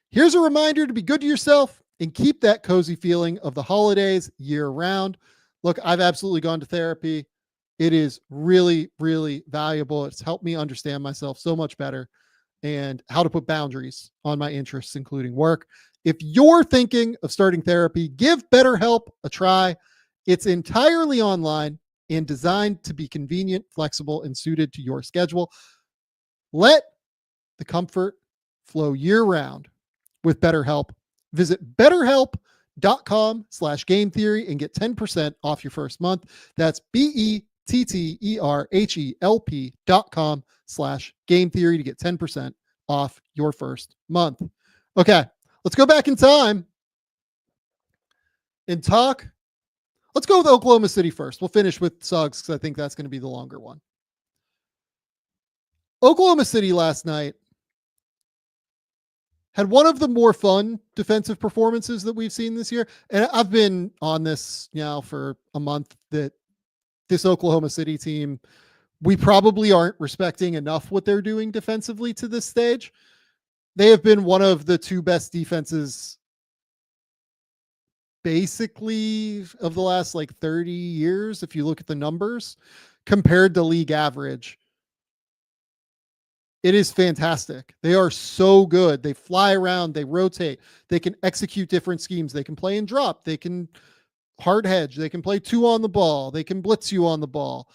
Here's a reminder to be good to yourself and keep that cozy feeling of the holidays year round. Look, I've absolutely gone to therapy. It is really valuable. It's helped me understand myself so much better and how to put boundaries on my interests, including work. If you're thinking of starting therapy, give BetterHelp a try. It's entirely online and designed to be convenient, flexible, and suited to your schedule. Let the comfort flow year round with BetterHelp. Visit BetterHelp.com/Game Theory and get 10% off your first month. That's BetterHelp.com/Game Theory to get 10% off your first month. Okay, let's go back in time and talk. Let's go with Oklahoma City first. We'll finish with Suggs because I think that's going to be the longer one. Oklahoma City last night had one of the more fun defensive performances that we've seen this year. And I've been on this now for a month that this Oklahoma City team, we probably aren't respecting enough what they're doing defensively to this stage. They have been one of the two best defenses basically of the last like 30 years. If you look at the numbers, compared to league average, it is fantastic. They are so good. They fly around, they rotate, they can execute different schemes. They can play and drop, they can hard hedge, they can play 2 on the ball, they can blitz you on the ball.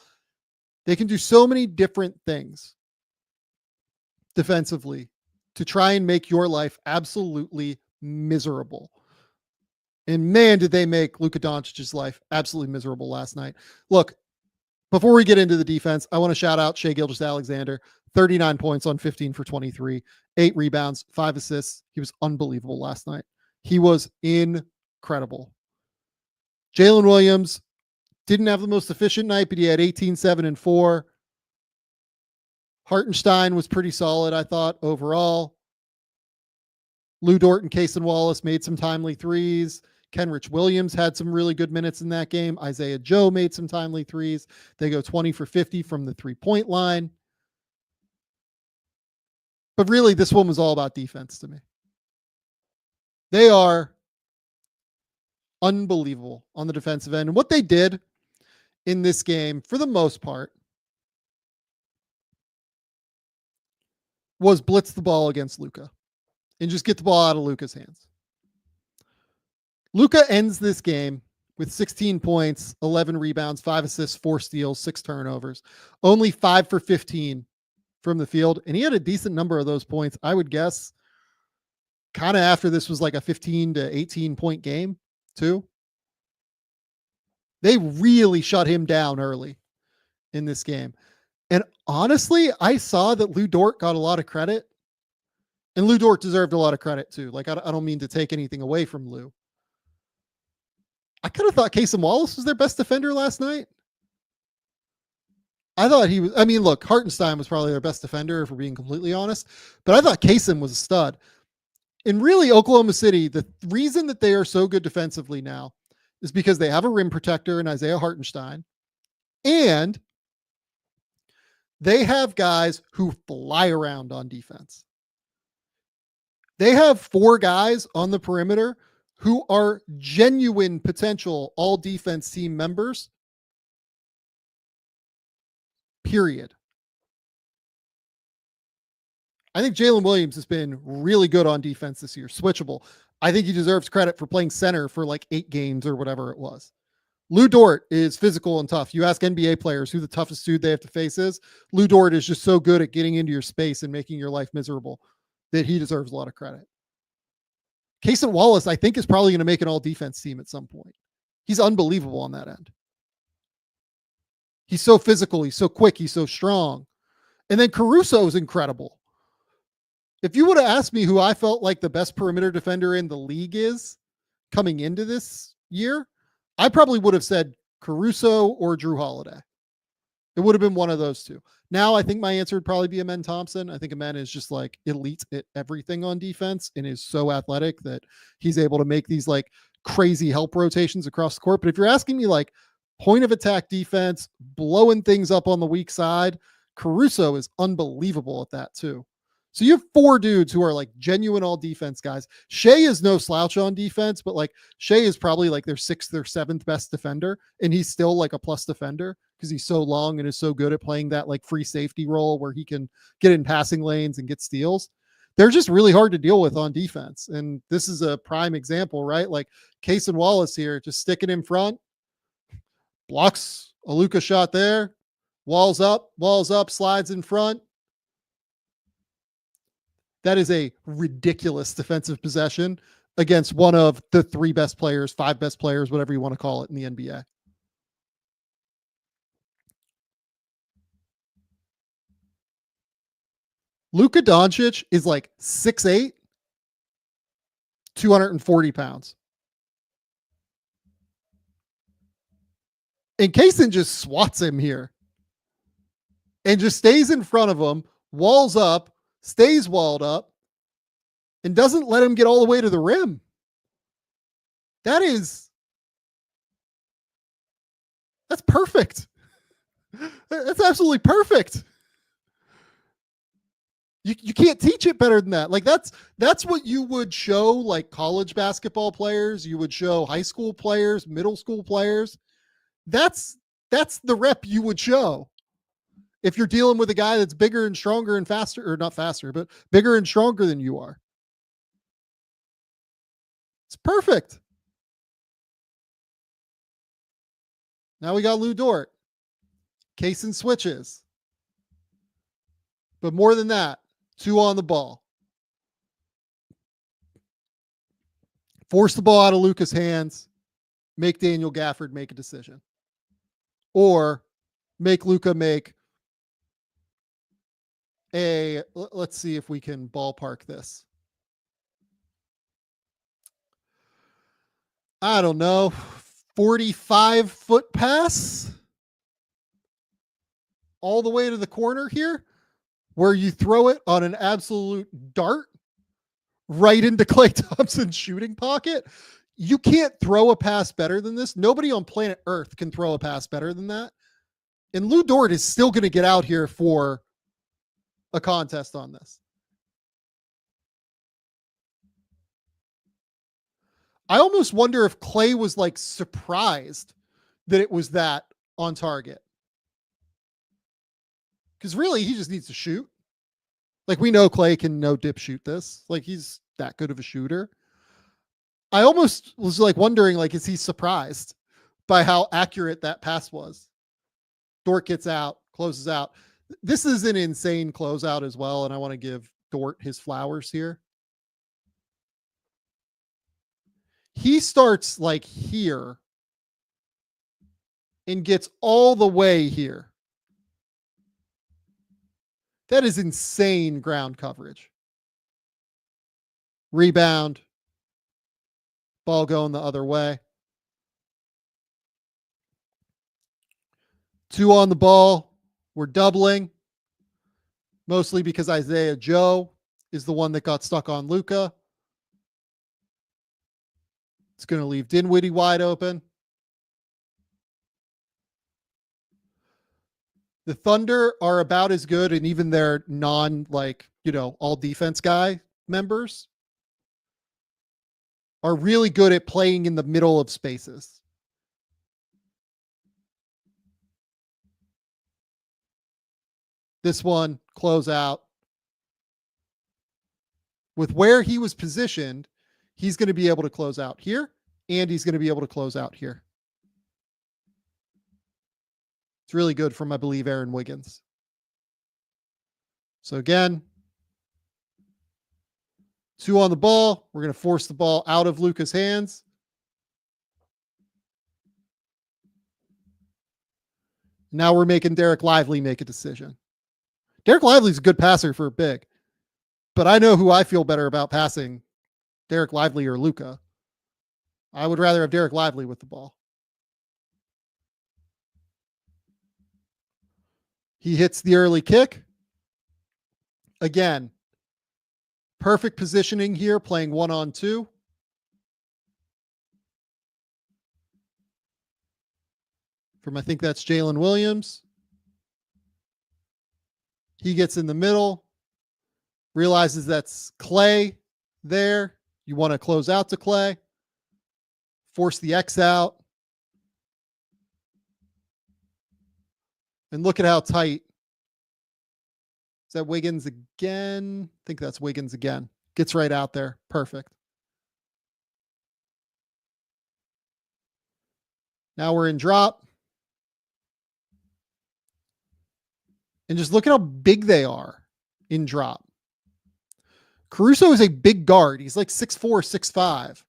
They can do so many different things defensively to try and make your life absolutely miserable. And man, did they make Luka Doncic's life absolutely miserable last night. Look, before we get into the defense, I want to shout out Shai Gilgeous-Alexander, 39 points on 15 for 23, 8 rebounds, 5 assists. He was unbelievable last night. He was incredible. Jalen Williams didn't have the most efficient night, but he had 18, 7, and 4. Hartenstein was pretty solid, I thought, overall. Lou Dort and Cason Wallace made some timely threes. Kenrich Williams had some really good minutes in that game. Isaiah Joe made some timely threes. They go 20 for 50 from the 3-point line. But really, this one was all about defense to me. They are unbelievable on the defensive end. And what they did in this game, for the most part, was blitz the ball against Luka and just get the ball out of Luka's hands. Luka ends this game with 16 points, 11 rebounds, 5 assists, 4 steals, 6 turnovers, only 5 for 15 from the field. And he had a decent number of those points, I would guess, kind of after this was like a 15 to 18 point game too. They really shut him down early in this game. And honestly, I saw that Lou Dort got a lot of credit, and Lou Dort deserved a lot of credit too. Like, I don't mean to take anything away from Lou. I kind of thought Cason Wallace was their best defender last night. I thought he was, I mean, look, Hartenstein was probably their best defender, if we're being completely honest, but I thought Cason was a stud. And really, Oklahoma City, the reason that they are so good defensively now is because they have a rim protector in Isaiah Hartenstein, and they have guys who fly around on defense. They have 4 guys on the perimeter who are genuine potential all defense team members. Period. I think Jalen Williams has been really good on defense this year. Switchable. I think he deserves credit for playing center for like 8 games or whatever it was. Lou Dort is physical and tough. You ask NBA players who the toughest dude they have to face is. Lou Dort is just so good at getting into your space and making your life miserable that he deserves a lot of credit. Cason Wallace, I think, is probably going to make an all-defense team at some point. He's unbelievable on that end. He's so physical. He's so quick. He's so strong. And then Caruso is incredible. If you would have asked me who I felt like the best perimeter defender in the league is coming into this year, I probably would have said Caruso or Drew Holiday. It would have been one of those two. Now, I think my answer would probably be Amen Thompson. I think Amen is just like elite at everything on defense and is so athletic that he's able to make these like crazy help rotations across the court. But if you're asking me like point of attack defense, blowing things up on the weak side, Caruso is unbelievable at that too. So you have 4 dudes who are like genuine all defense guys. Shai is no slouch on defense, but like Shai is probably like their 6th or 7th best defender. And he's still like a plus defender because he's so long and is so good at playing that like free safety role where he can get in passing lanes and get steals. They're just really hard to deal with on defense. And this is a prime example, right? Like Cason Wallace here, just sticking in front, blocks a Luka shot there, walls up, slides in front. That is a ridiculous defensive possession against one of the 3 best players, 5 best players, whatever you want to call it in the NBA. Luka Doncic is like 6'8", 240 pounds. And Cason just swats him here and just stays in front of him, walls up, stays walled up, and doesn't let him get all the way to the rim. That's perfect. That's absolutely perfect. You can't teach it better than that. Like that's what you would show like college basketball players. You would show high school players, middle school players. That's That's the rep you would show if you're dealing with a guy that's bigger and stronger and faster, or not faster, but bigger and stronger than you are. It's perfect. Now we got Lou Dort. Case and switches. But more than that, 2 on the ball. Force the ball out of Luka's hands. Make Daniel Gafford make a decision. Or make Luka make let's see if we can ballpark this. I don't know, 45-foot pass all the way to the corner here, where you throw it on an absolute dart right into Klay Thompson's shooting pocket. You can't throw a pass better than this. Nobody on planet Earth can throw a pass better than that. And Lou Dort is still going to get out here for a contest on this. I almost wonder if Klay was like surprised that it was that on target. Because really, he just needs to shoot. Like, we know Klay can no dip shoot this. Like, he's that good of a shooter. I almost was like wondering, like, is he surprised by how accurate that pass was? Dort gets out, closes out. This is an insane closeout as well, and I want to give Dort his flowers here. He starts like here and gets all the way here. That is insane ground coverage. Rebound. Ball going the other way. 2 on the ball. We're doubling. Mostly because Isaiah Joe is the one that got stuck on Luka. It's going to leave Dinwiddie wide open. The Thunder are about as good, and even their all defense guy members are really good at playing in the middle of spaces. This one, close out. With where he was positioned, he's going to be able to close out here, and he's going to be able to close out here. It's really good from, I believe, Aaron Wiggins. So again, 2 on the ball. We're going to force the ball out of Luka's hands. Now we're making Derek Lively make a decision. Derek Lively's a good passer for a big, but I know who I feel better about passing, Derek Lively or Luka. I would rather have Derek Lively with the ball. He hits the early kick. Again, perfect positioning here, playing 1-on-2. From, I think that's Jalen Williams. He gets in the middle, realizes that's Klay there. You want to close out to Klay. Force the X out. And look at how tight. Is that Wiggins again? I think that's Wiggins again. Gets right out there. Perfect. Now we're in drop. And just look at how big they are in drop. Caruso is a big guard. He's like 6'4", 6'5".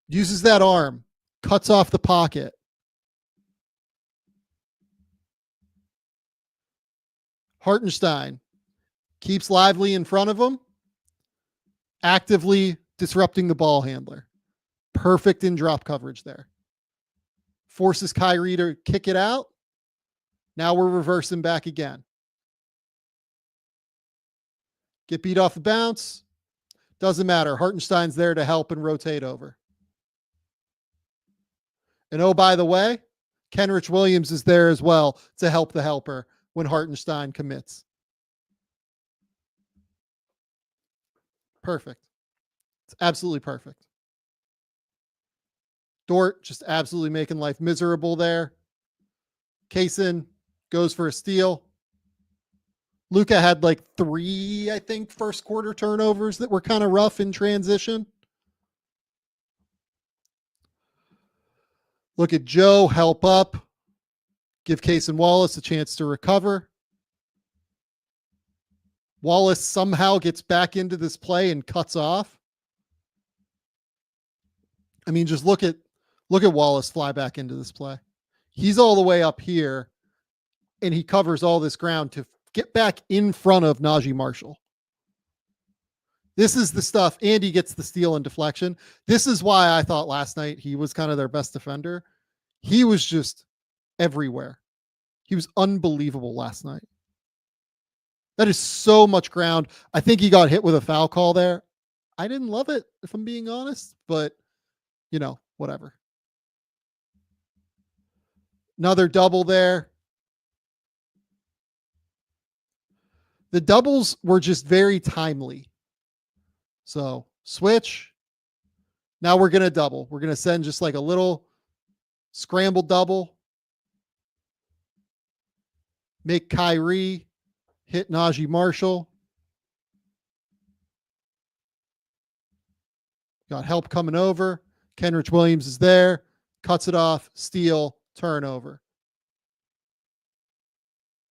Uses that arm. Cuts off the pocket. Hartenstein keeps Lively in front of him, actively disrupting the ball handler. Perfect in drop coverage there. Forces Kyrie to kick it out. Now we're reversing back again. Get beat off the bounce. Doesn't matter. Hartenstein's there to help and rotate over. And oh, by the way, Kenrich Williams is there as well to help the helper when Hartenstein commits. Perfect. It's absolutely perfect. Dort just absolutely making life miserable there. Kaysen goes for a steal. Luka had like 3, I think, first quarter turnovers that were kind of rough in transition. Look at Joe help up. Give Kaysen Wallace a chance to recover. Wallace somehow gets back into this play and cuts off. I mean, just look at Wallace fly back into this play. He's all the way up here, and he covers all this ground to get back in front of Najee Marshall. This is the stuff. Andy gets the steal and deflection. This is why I thought last night he was kind of their best defender. He was just everywhere. He was unbelievable last night. That is so much ground. I think he got hit with a foul call there. I didn't love it, if I'm being honest, but whatever. Another double there. The doubles were just very timely. So switch. Now we're going to double. We're going to send just like a little scrambled double. Make Kyrie hit Najee Marshall. Got help coming over. Kenrich Williams is there. Cuts it off. Steal. Turnover.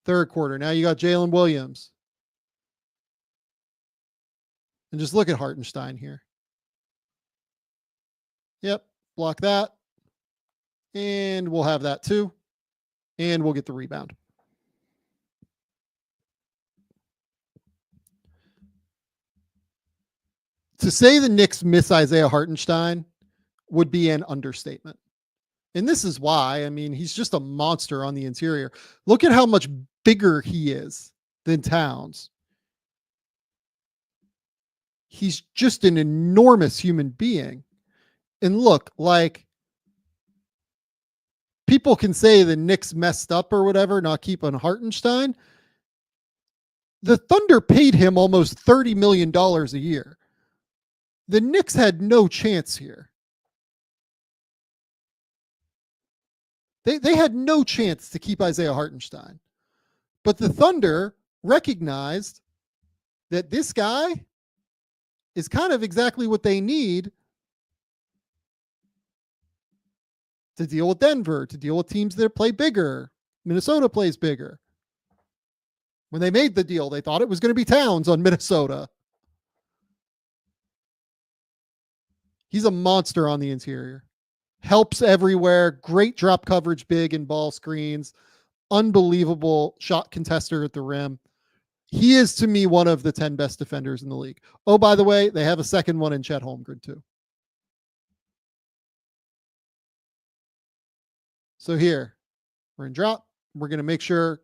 Third quarter. Now you got Jalen Williams. And just look at Hartenstein here. Yep. Block that. And we'll have that too. And we'll get the rebound. To say the Knicks miss Isaiah Hartenstein would be an understatement. And this is why. I mean, he's just a monster on the interior. Look at how much bigger he is than Towns. He's just an enormous human being. And look, like, people can say the Knicks messed up or whatever, not keeping Hartenstein. The Thunder paid him almost $30 million a year. The Knicks had no chance here. They had no chance to keep Isaiah Hartenstein. But the Thunder recognized that this guy is kind of exactly what they need to deal with Denver, to deal with teams that play bigger. Minnesota plays bigger. When they made the deal, they thought it was going to be Towns on Minnesota. He's a monster on the interior. Helps everywhere. Great drop coverage, big and ball screens. Unbelievable shot contester at the rim. He is, to me, one of the 10 best defenders in the league. Oh, by the way, they have a second one in Chet Holmgren, too. So here, we're in drop. We're going to make sure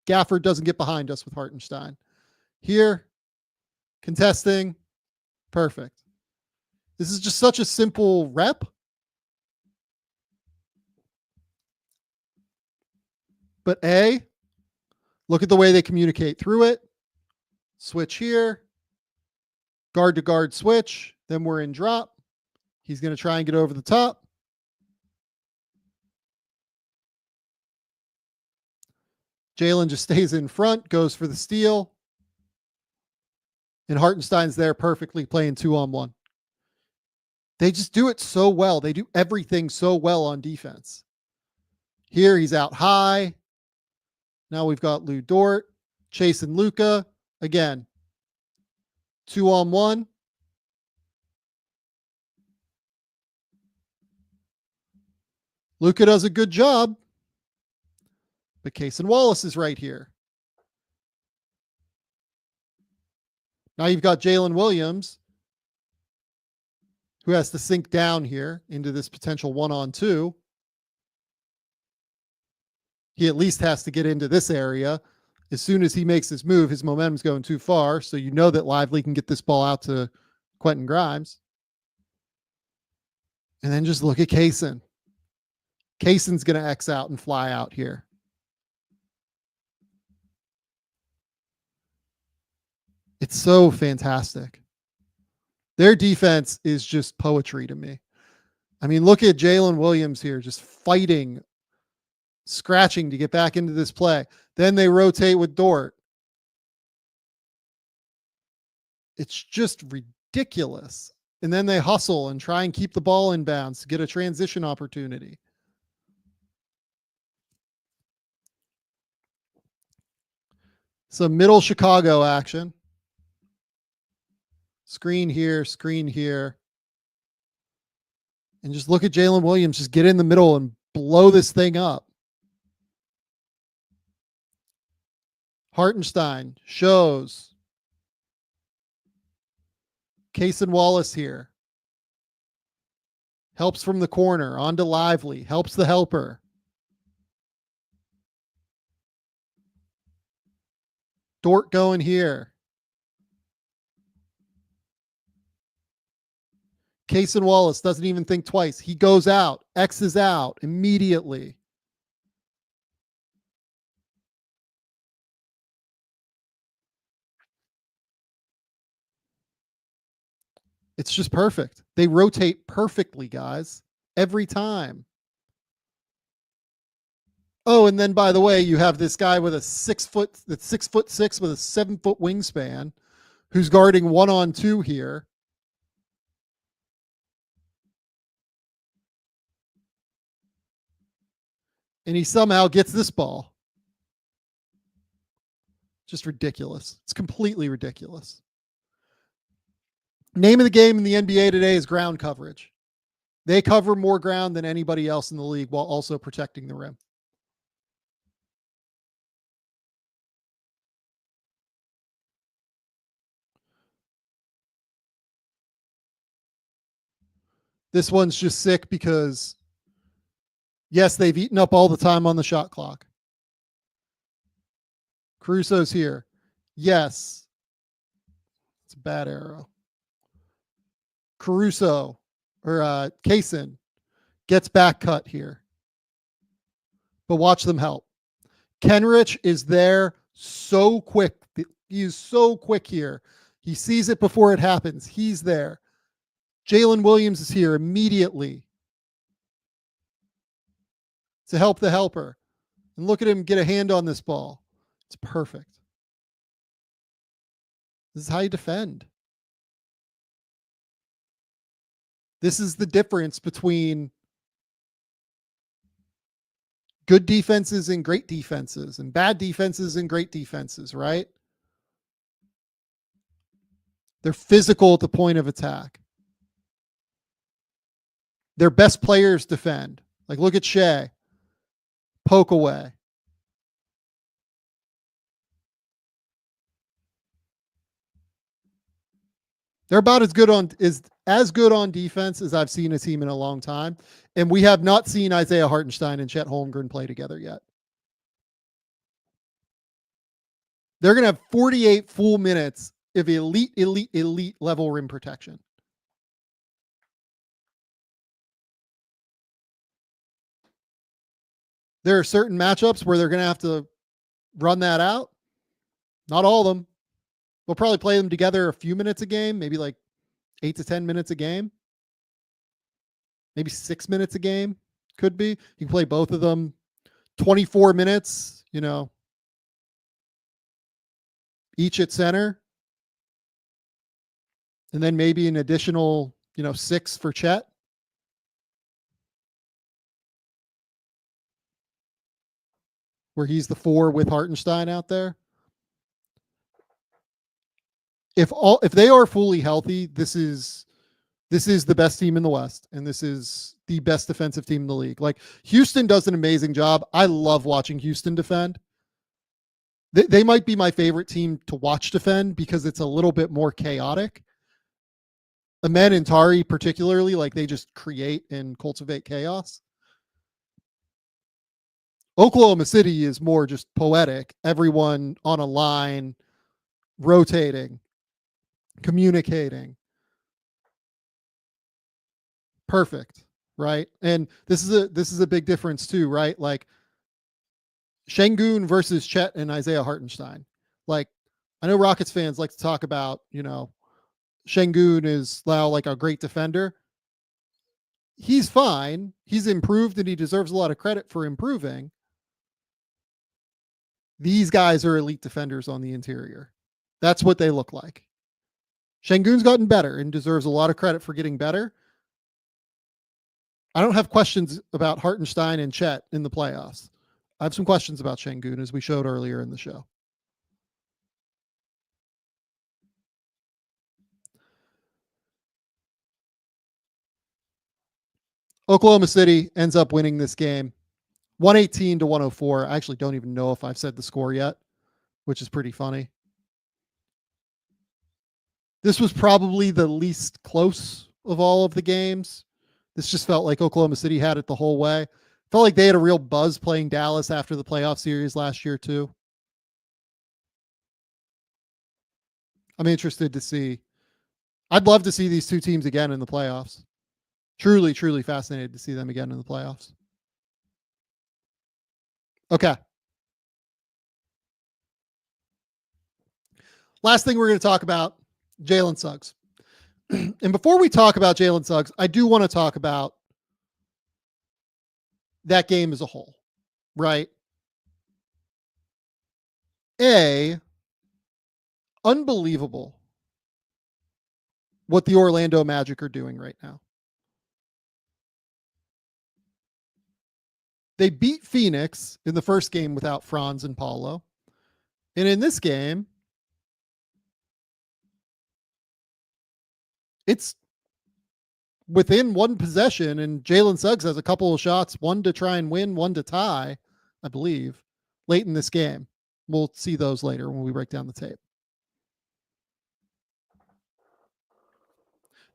Gafford doesn't get behind us with Hartenstein. Here, contesting. Perfect. This is just such a simple rep. But look at the way they communicate through it. Switch here. Guard to guard switch. Then we're in drop. He's going to try and get over the top. Jalen just stays in front, goes for the steal. And Hartenstein's there perfectly playing 2-on-1. They just do it so well. They do everything so well on defense. Here he's out high. Now we've got Lou Dort chasing Luka. Again, 2-on-1. Luka does a good job. But Kaysen Wallace is right here. Now you've got Jalen Williams, who has to sink down here into this potential 1-on-2. He at least has to get into this area. As soon as he makes his move, his momentum's going too far. So you know that Lively can get this ball out to Quentin Grimes. And then just look at Kaysen. Kaysen's going to X out and fly out here. It's so fantastic. Their defense is just poetry to me. I mean, look at Jalen Williams here, just fighting scratching to get back into this play. Then they rotate with Dort. It's just ridiculous. And then they hustle and try and keep the ball in bounds to get a transition opportunity. Some middle Chicago action. Screen here, screen here. And just look at Jalen Williams, just get in the middle and blow this thing up. Hartenstein shows. Cason Wallace here. Helps from the corner, on to Lively, helps the helper. Dort going here. Cason Wallace doesn't even think twice. He goes out, X's out immediately. It's just perfect. They rotate perfectly, guys, every time. Oh, and then by the way, you have this guy with a 6'6" with a 7-foot wingspan who's guarding 1-on-2 here. And he somehow gets this ball. Just ridiculous. It's completely ridiculous. Name of the game in the NBA today is ground coverage. They cover more ground than anybody else in the league while also protecting the rim. This one's just sick because, yes, they've eaten up all the time on the shot clock. Caruso's here. Yes. It's a bad arrow. Caruso or Cason gets back cut here. But watch them help. Kenrich is there so quick. He is so quick here. He sees it before it happens. He's there. Jalen Williams is here immediately to help the helper. And look at him get a hand on this ball. It's perfect. This is how you defend. This is the difference between good defenses and great defenses and bad defenses and great defenses, right? They're physical at the point of attack. Their best players defend. Like, look at Shea. Poke away. They're about as good on defense as I've seen a team in a long time. And we have not seen Isaiah Hartenstein and Chet Holmgren play together yet. They're going to have 48 full minutes of elite level rim protection. There are certain matchups where they're going to have to run that out. Not all of them. We'll probably play them together a few minutes a game, maybe like 8 to 10 minutes a game. Maybe 6 minutes a game. Could be. You can play both of them 24 minutes, each at center. And then maybe an additional, 6 for Chet. Where he's the 4 with Hartenstein out there. If they are fully healthy, this is the best team in the West, and this is the best defensive team in the league. Like, Houston does an amazing job. I love watching Houston defend. They might be my favorite team to watch defend because it's a little bit more chaotic. Amen and Tari particularly, like, they just create and cultivate chaos. Oklahoma City is more just poetic. Everyone on a line, rotating, communicating. Perfect, right? And this is a big difference too, right? Like, Şengün versus Chet and Isaiah Hartenstein. Like, I know Rockets fans like to talk about, Şengün is now like a great defender. He's fine. He's improved and he deserves a lot of credit for improving. These guys are elite defenders on the interior. That's what they look like. Şengün's gotten better and deserves a lot of credit for getting better. I don't have questions about Hartenstein and Chet in the playoffs. I have some questions about Şengün, as we showed earlier in the show. Oklahoma City ends up winning this game 118-104. I actually don't even know if I've said the score yet, which is pretty funny. This was probably the least close of all of the games. This just felt like Oklahoma City had it the whole way. Felt like they had a real buzz playing Dallas after the playoff series last year too. I'm interested to see. I'd love to see these two teams again in the playoffs. Truly, truly fascinated to see them again in the playoffs. Okay. Last thing we're going to talk about, Jalen Suggs. And before we talk about Jalen Suggs, I do want to talk about that game as a whole, right? Unbelievable what the Orlando Magic are doing right now. They beat Phoenix in the first game without Franz and Paulo. And in this game, it's within one possession, and Jalen Suggs has a couple of shots, one to try and win, one to tie, I believe, late in this game. We'll see those later when we break down the tape.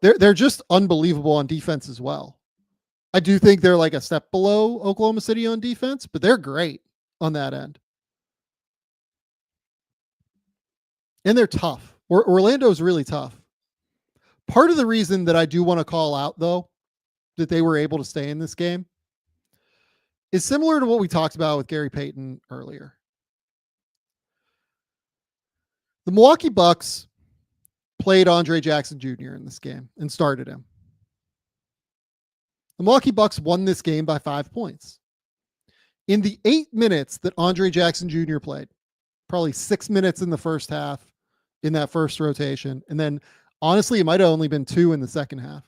They're just unbelievable on defense as well. I do think they're like a step below Oklahoma City on defense, but they're great on that end. And they're tough. Orlando's really tough. Part of the reason that I do want to call out, though, that they were able to stay in this game is similar to what we talked about with Gary Payton earlier. The Milwaukee Bucks played Andre Jackson Jr. in this game and started him. The Milwaukee Bucks won this game by 5 points. In the 8 minutes that Andre Jackson Jr. played, probably 6 minutes in the first half in that first rotation, and then honestly, it might have only been 2 in the second half.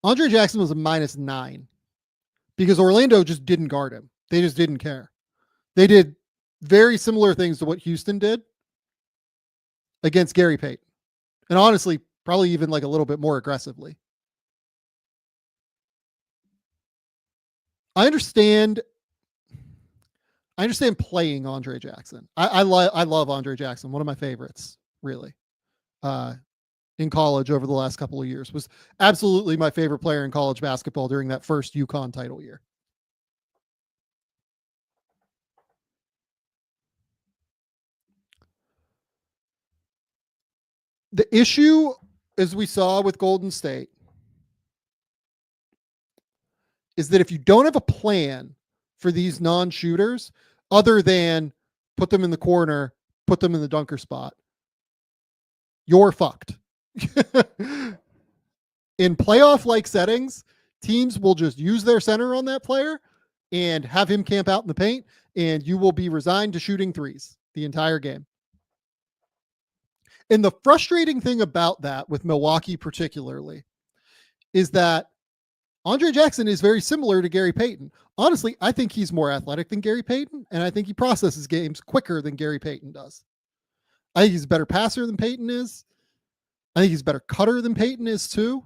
Andre Jackson was a -9 because Orlando just didn't guard him. They just didn't care. They did very similar things to what Houston did against Gary Payton. And honestly, probably even like a little bit more aggressively. I understand playing Andre Jackson. I love Andre Jackson. One of my favorites, really, in college over the last couple of years. Was absolutely my favorite player in college basketball during that first UConn title year. The issue, as we saw with Golden State, is that if you don't have a plan for these non-shooters, other than put them in the corner, put them in the dunker spot, you're fucked. In playoff-like settings, teams will just use their center on that player and have him camp out in the paint, and you will be resigned to shooting threes the entire game. And the frustrating thing about that with Milwaukee particularly is that Andre Jackson is very similar to Gary Payton. Honestly, I think he's more athletic than Gary Payton, and I think he processes games quicker than Gary Payton does. I think he's a better passer than Payton is. I think he's a better cutter than Payton is too.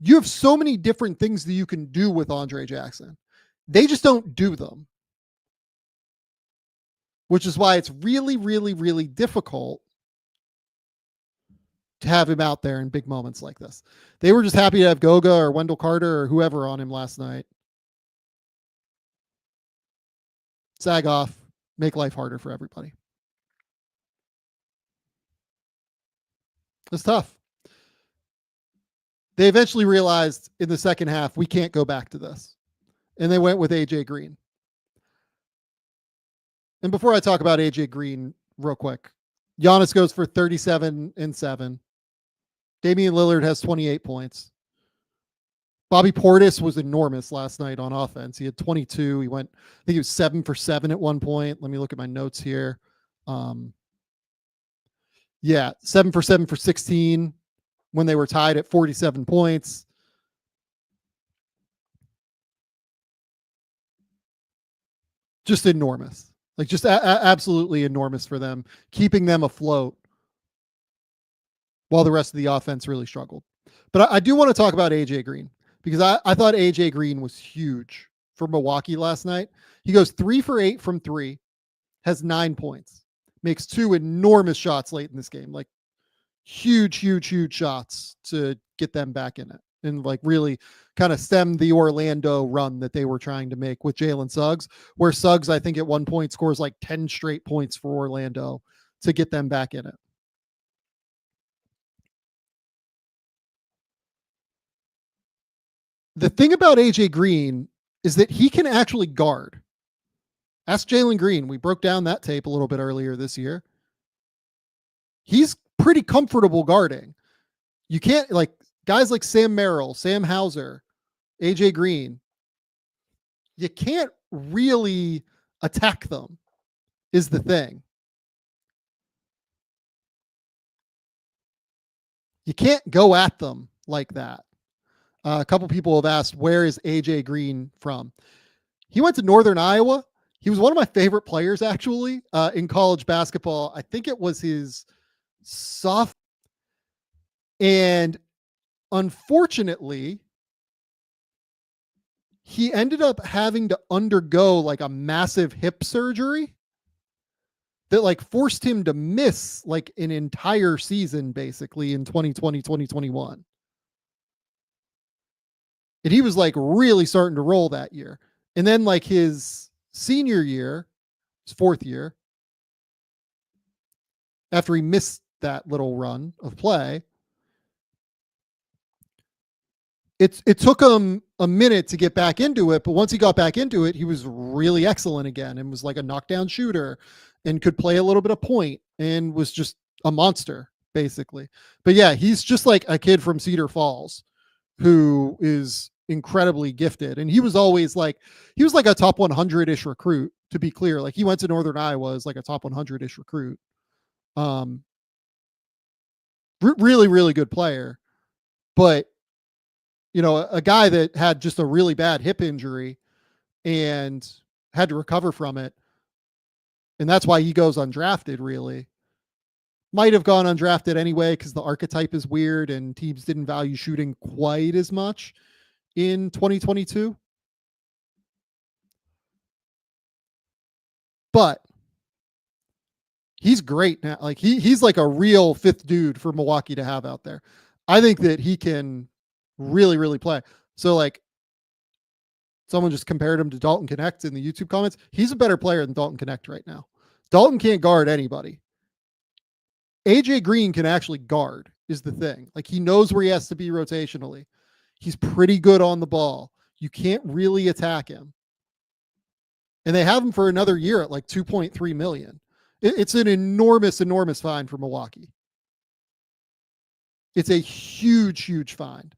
You have so many different things that you can do with Andre Jackson. They just don't do them, which is why it's really, really, really difficult to have him out there in big moments like this. They were just happy to have Goga or Wendell Carter or whoever on him last night. Sag off, make life harder for everybody. It's tough. They eventually realized in the second half, we can't go back to this. And they went with AJ Green. And before I talk about AJ Green real quick, Giannis goes for 37 and 7. Damian Lillard has 28 points. Bobby Portis was enormous last night on offense. He had 22. He went, I think he was 7 for 7 at one point. Let me look at my notes here. 7 for 7 for 16 when they were tied at 47 points. Just enormous. Like just absolutely enormous for them, keeping them afloat while the rest of the offense really struggled. But I do want to talk about AJ Green because I thought AJ Green was huge for Milwaukee last night. He goes 3 for 8 from 3, has 9 points, makes 2 enormous shots late in this game, like huge shots to get them back in it and like really kind of stem the Orlando run that they were trying to make with Jalen Suggs, where Suggs, I think at one point scores like 10 straight points for Orlando to get them back in it. The thing about AJ Green is that he can actually guard. Ask Jalen Green. We broke down that tape a little bit earlier this year. He's pretty comfortable guarding. You can't, like, guys like Sam Merrill, Sam Hauser, AJ Green, you can't really attack them, is the thing. You can't go at them like that. A couple people have asked, where is AJ Green from? He went to Northern Iowa. He was one of my favorite players, actually, in college basketball. I think it was his sophomore. And unfortunately, he ended up having to undergo like a massive hip surgery that like forced him to miss like an entire season basically in 2020, 2021. And he was like really starting to roll that year. And then like his senior year, his fourth year, after he missed that little run of play, it took him a minute to get back into it. But once he got back into it, he was really excellent again and was like a knockdown shooter and could play a little bit of point and was just a monster basically. But yeah, he's just like a kid from Cedar Falls who is incredibly gifted. And he was always like, he was like a top 100-ish recruit, to be clear. Like he went to Northern Iowa as like a top 100-ish recruit. Really good player. But, you know, a guy that had just a really bad hip injury and had to recover from it. And that's why he goes undrafted, really. Might have gone undrafted anyway because the archetype is weird and teams didn't value shooting quite as much in 2022. But he's great now. Like he's like a real fifth dude for Milwaukee to have out there. I think that he can really play. So like someone just compared him to Dalton Connect in the YouTube comments. He's a better player than Dalton Connect right now. Dalton can't guard anybody. AJ Green can actually guard is the thing. Like he knows where he has to be rotationally. He's pretty good on the ball. You can't really attack him. And they have him for another year at like 2.3 million. It's an enormous find for Milwaukee. It's a huge find.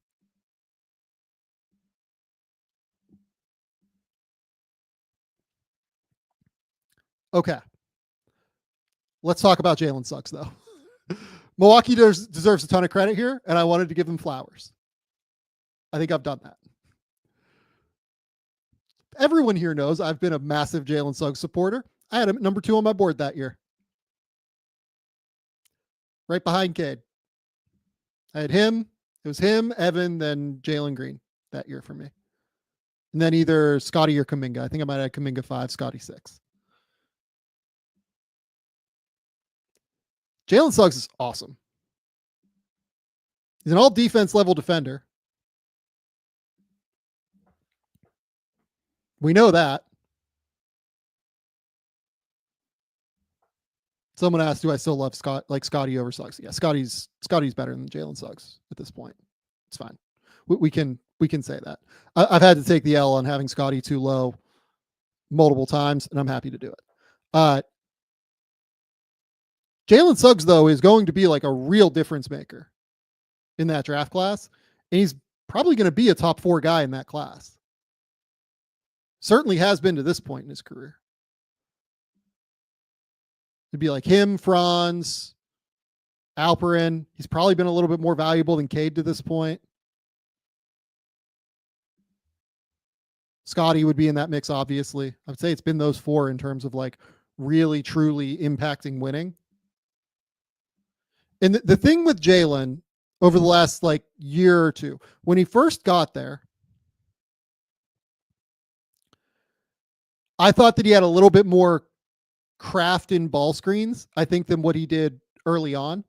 Okay. Let's talk about Jalen Suggs, though. Milwaukee deserves a ton of credit here, and I wanted to give him flowers. I think I've done that. Everyone here knows I've been a massive Jalen Suggs supporter. I had him at number 2 on my board that year. Right behind Cade. I had him. It was him, Evan, then Jalen Green that year for me. And then either Scotty or Kuminga. I think I might have Kuminga 5, Scotty 6. Jalen Suggs is awesome. He's an all defense level defender. We know that. Someone asked, do I still love Scotty over Suggs? Yeah, Scotty's better than Jalen Suggs at this point. It's fine. We can say that. I've had to take the L on having Scotty too low multiple times, and I'm happy to do it. Jalen Suggs, though, is going to be like a real difference maker in that draft class. And he's probably going to be a top 4 guy in that class. Certainly has been to this point in his career. It'd be like him, Franz, Alperin. He's probably been a little bit more valuable than Cade to this point. Scotty would be in that mix, obviously. I would say it's been those 4 in terms of like really, truly impacting winning. And the thing with Jalen over the last like year or two, when he first got there, I thought that he had a little bit more craft in ball screens, I think, than what he did early on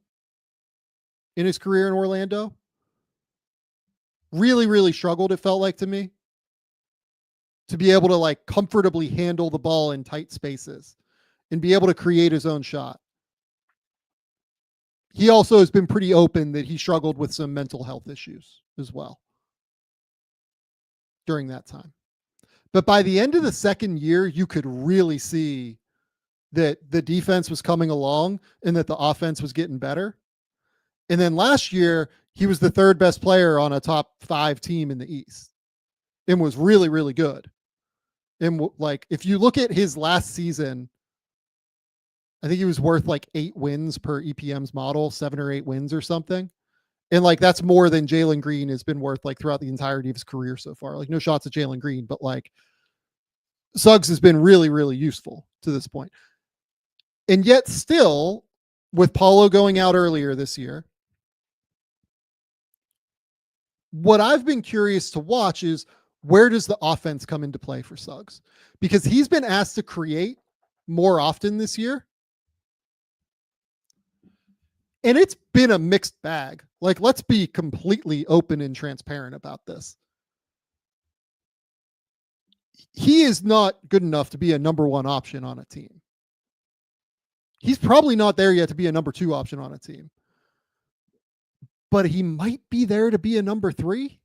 in his career in Orlando. Really, really struggled, it felt like to me, to be able to like comfortably handle the ball in tight spaces and be able to create his own shot. He also has been pretty open that he struggled with some mental health issues as well during that time. But by the end of the second year, you could really see that the defense was coming along and that the offense was getting better. And then last year, he was the 3rd best player on a top 5 team in the East and was really, really good. And like, if you look at his last season, I think he was worth like 8 wins per EPM's model, 7 or 8 wins or something. And like, that's more than Jalen Green has been worth like throughout the entirety of his career so far. Like, no shots at Jalen Green, but like Suggs has been really, really useful to this point. And yet still, with Paulo going out earlier this year, what I've been curious to watch is where does the offense come into play for Suggs? Because he's been asked to create more often this year. And it's been a mixed bag. Like, let's be completely open and transparent about this. He is not good enough to be a number 1 option on a team. He's probably not there yet to be a number 2 option on a team. But he might be there to be a number 3.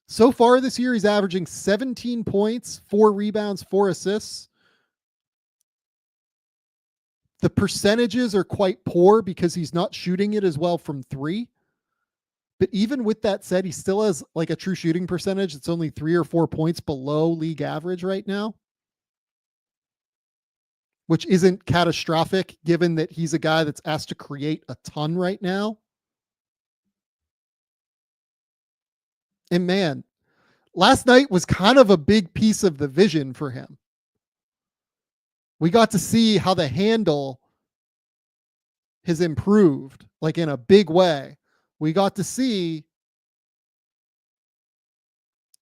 So far this year, he's averaging 17 points, 4 rebounds, 4 assists. The percentages are quite poor because he's not shooting it as well from 3. But even with that said, he still has like a true shooting percentage. It's only 3 or 4 points below league average right now, which isn't catastrophic given that he's a guy that's asked to create a ton right now. And man, last night was kind of a big piece of the vision for him. We got to see how the handle has improved, like in a big way. We got to see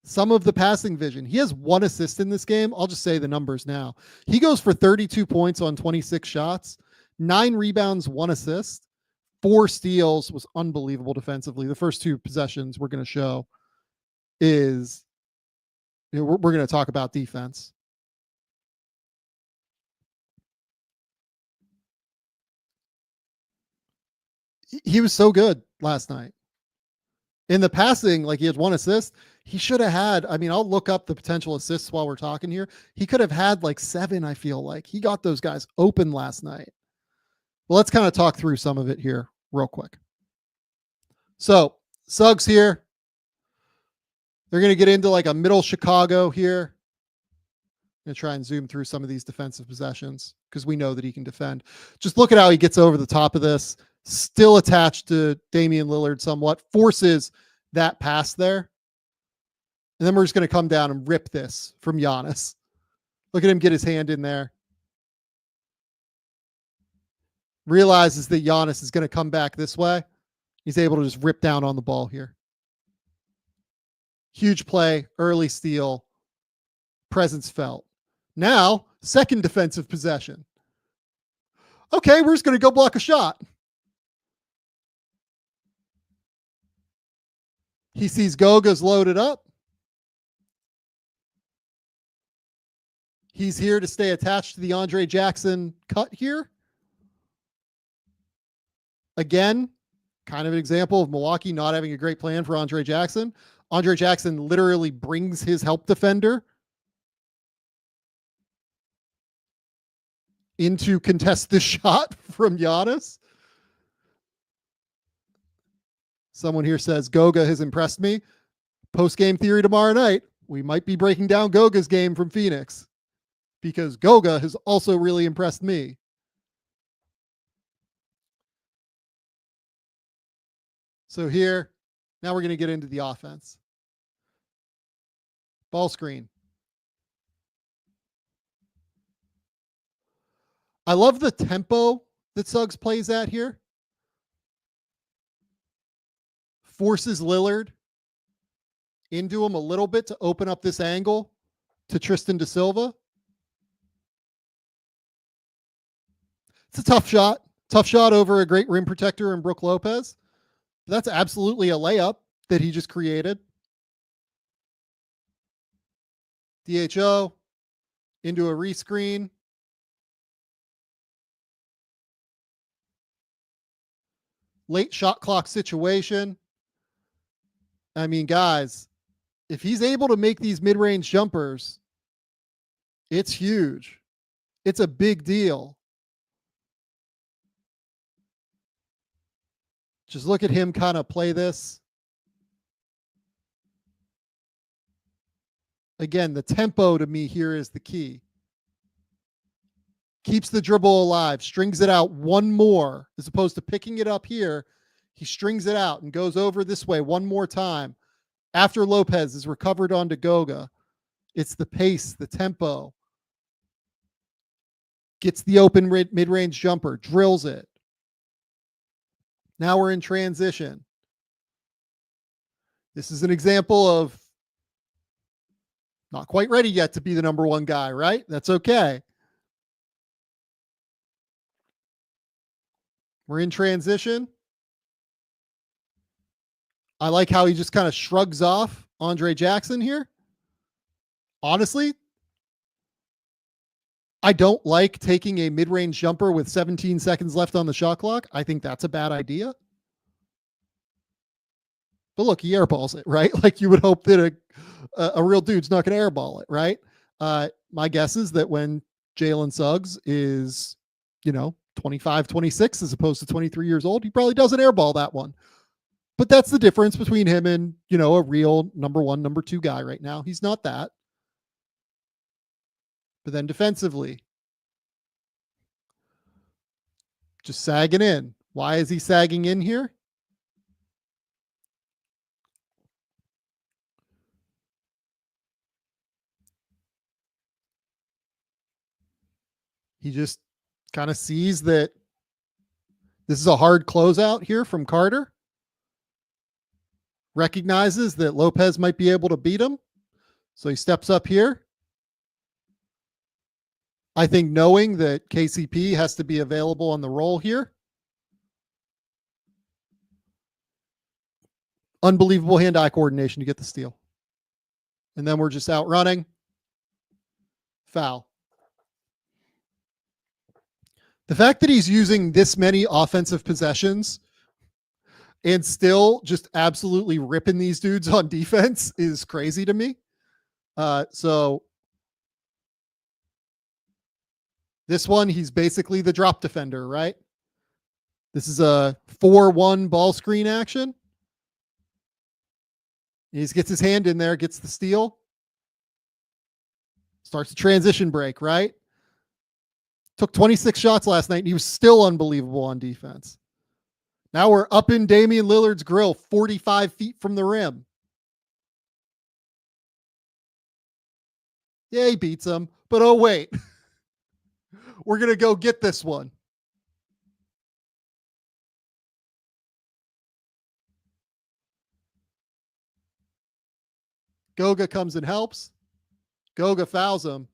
some of the passing vision. He has 1 assist in this game. I'll just say the numbers now. He goes for 32 points on 26 shots, 9 rebounds, 1 assist, 4 steals. Was unbelievable defensively. The first 2 possessions we're going to show is, we're going to talk about defense. He was so good last night. In the passing, like he had 1 assist. He should have had, I mean, I'll look up the potential assists while we're talking here. He could have had like 7, I feel like. He got those guys open last night. Well, let's kind of talk through some of it here real quick. So, Suggs here. They're going to get into like a middle Chicago here. I'm going to try and zoom through some of these defensive possessions because we know that he can defend. Just look at how he gets over the top of this. Still attached to Damian Lillard somewhat, forces that pass there. And then we're just going to come down and rip this from Giannis. Look at him get his hand in there. Realizes that Giannis is going to come back this way. He's able to just rip down on the ball here. Huge play, early steal, presence felt. Now, second defensive possession. Okay, we're just going to go block a shot. He sees Goga's loaded up. He's here to stay attached to the Andre Jackson cut here. Again, kind of an example of Milwaukee not having a great plan for Andre Jackson. Andre Jackson literally brings his help defender in to contest the shot from Giannis. Someone here says Goga has impressed me. Post-game theory tomorrow night, we might be breaking down Goga's game from Phoenix because Goga has also really impressed me. So here, now we're going to get into the offense. Ball screen. I love the tempo that Suggs plays at here. Forces Lillard into him a little bit to open up this angle to Tristan da Silva. It's a tough shot. Tough shot over a great rim protector in Brook Lopez. That's absolutely a layup that he just created. DHO into a rescreen. Late shot clock situation. I mean, guys, if he's able to make these mid-range jumpers, it's huge. It's a big deal. Just look at him kind of play this. Again, the tempo to me here is the key. Keeps the dribble alive, strings it out one more, as opposed to picking it up here. He strings it out and goes over this way one more time. After Lopez is recovered onto Goga, it's the pace, the tempo. Gets the open mid-range jumper, drills it. Now we're in transition. This is an example of not quite ready yet to be the number one guy, right? That's okay. We're in transition. I like how he just kind of shrugs off Andre Jackson here. Honestly, I don't like taking a mid-range jumper with 17 seconds left on the shot clock. I think that's a bad idea. But look, he airballs it, right? Like you would hope that a real dude's not going to airball it, right? My guess is that when Jalen Suggs is, 25, 26 as opposed to 23 years old, he probably doesn't airball that one. But that's the difference between him and, a real number one, number two guy right now. He's not that. But then defensively, just sagging in. Why is he sagging in here? He just kind of sees that this is a hard closeout here from Carter. Recognizes that Lopez might be able to beat him. So he steps up here. I think knowing that KCP has to be available on the roll here. Unbelievable hand-eye coordination to get the steal. And then we're just out running. Foul. The fact that he's using this many offensive possessions and still just absolutely ripping these dudes on defense is crazy to me. So this one, he's basically the drop defender, right? This is a 4-1 ball screen action. He gets his hand in there, gets the steal. Starts a transition break, right? Took 26 shots last night, and he was still unbelievable on defense. Now we're up in Damian Lillard's grill, 45 feet from the rim. Yeah, he beats him, but oh, wait. We're going to go get this one. Goga comes and helps. Goga fouls him.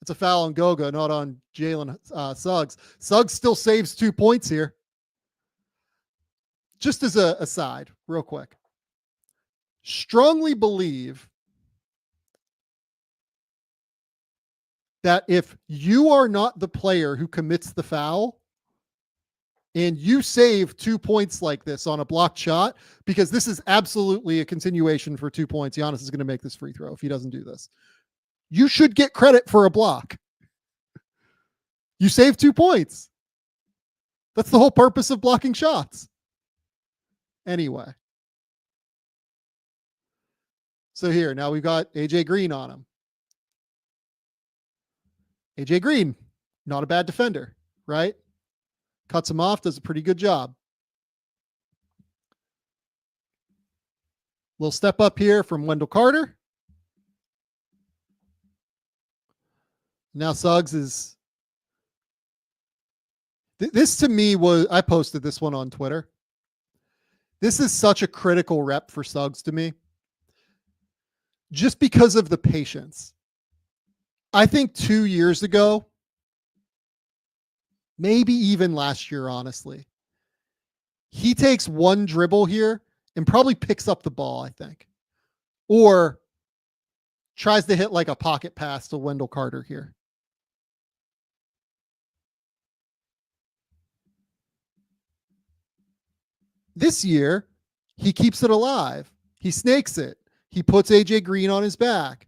It's a foul on Goga, not on Jalen Suggs. Suggs still saves 2 points here. Just as a aside, real quick. Strongly believe that if you are not the player who commits the foul and you save 2 points like this on a blocked shot, because this is absolutely a continuation for 2 points. Giannis is going to make this free throw if he doesn't do this. You should get credit for a block. You save 2 points. That's the whole purpose of blocking shots. Anyway, So here, now we've got AJ Green on him. AJ Green, not a bad defender, right? Cuts him off, does a pretty good job. Little step up here from Wendell Carter. Now Suggs is... This to me was... I posted this one on Twitter. This is such a critical rep for Suggs to me. Just because of the patience. I think 2 years ago, maybe even last year, honestly, he takes one dribble here and probably picks up the ball, I think. Or tries to hit like a pocket pass to Wendell Carter here. This year, he keeps it alive. He snakes it. He puts AJ Green on his back.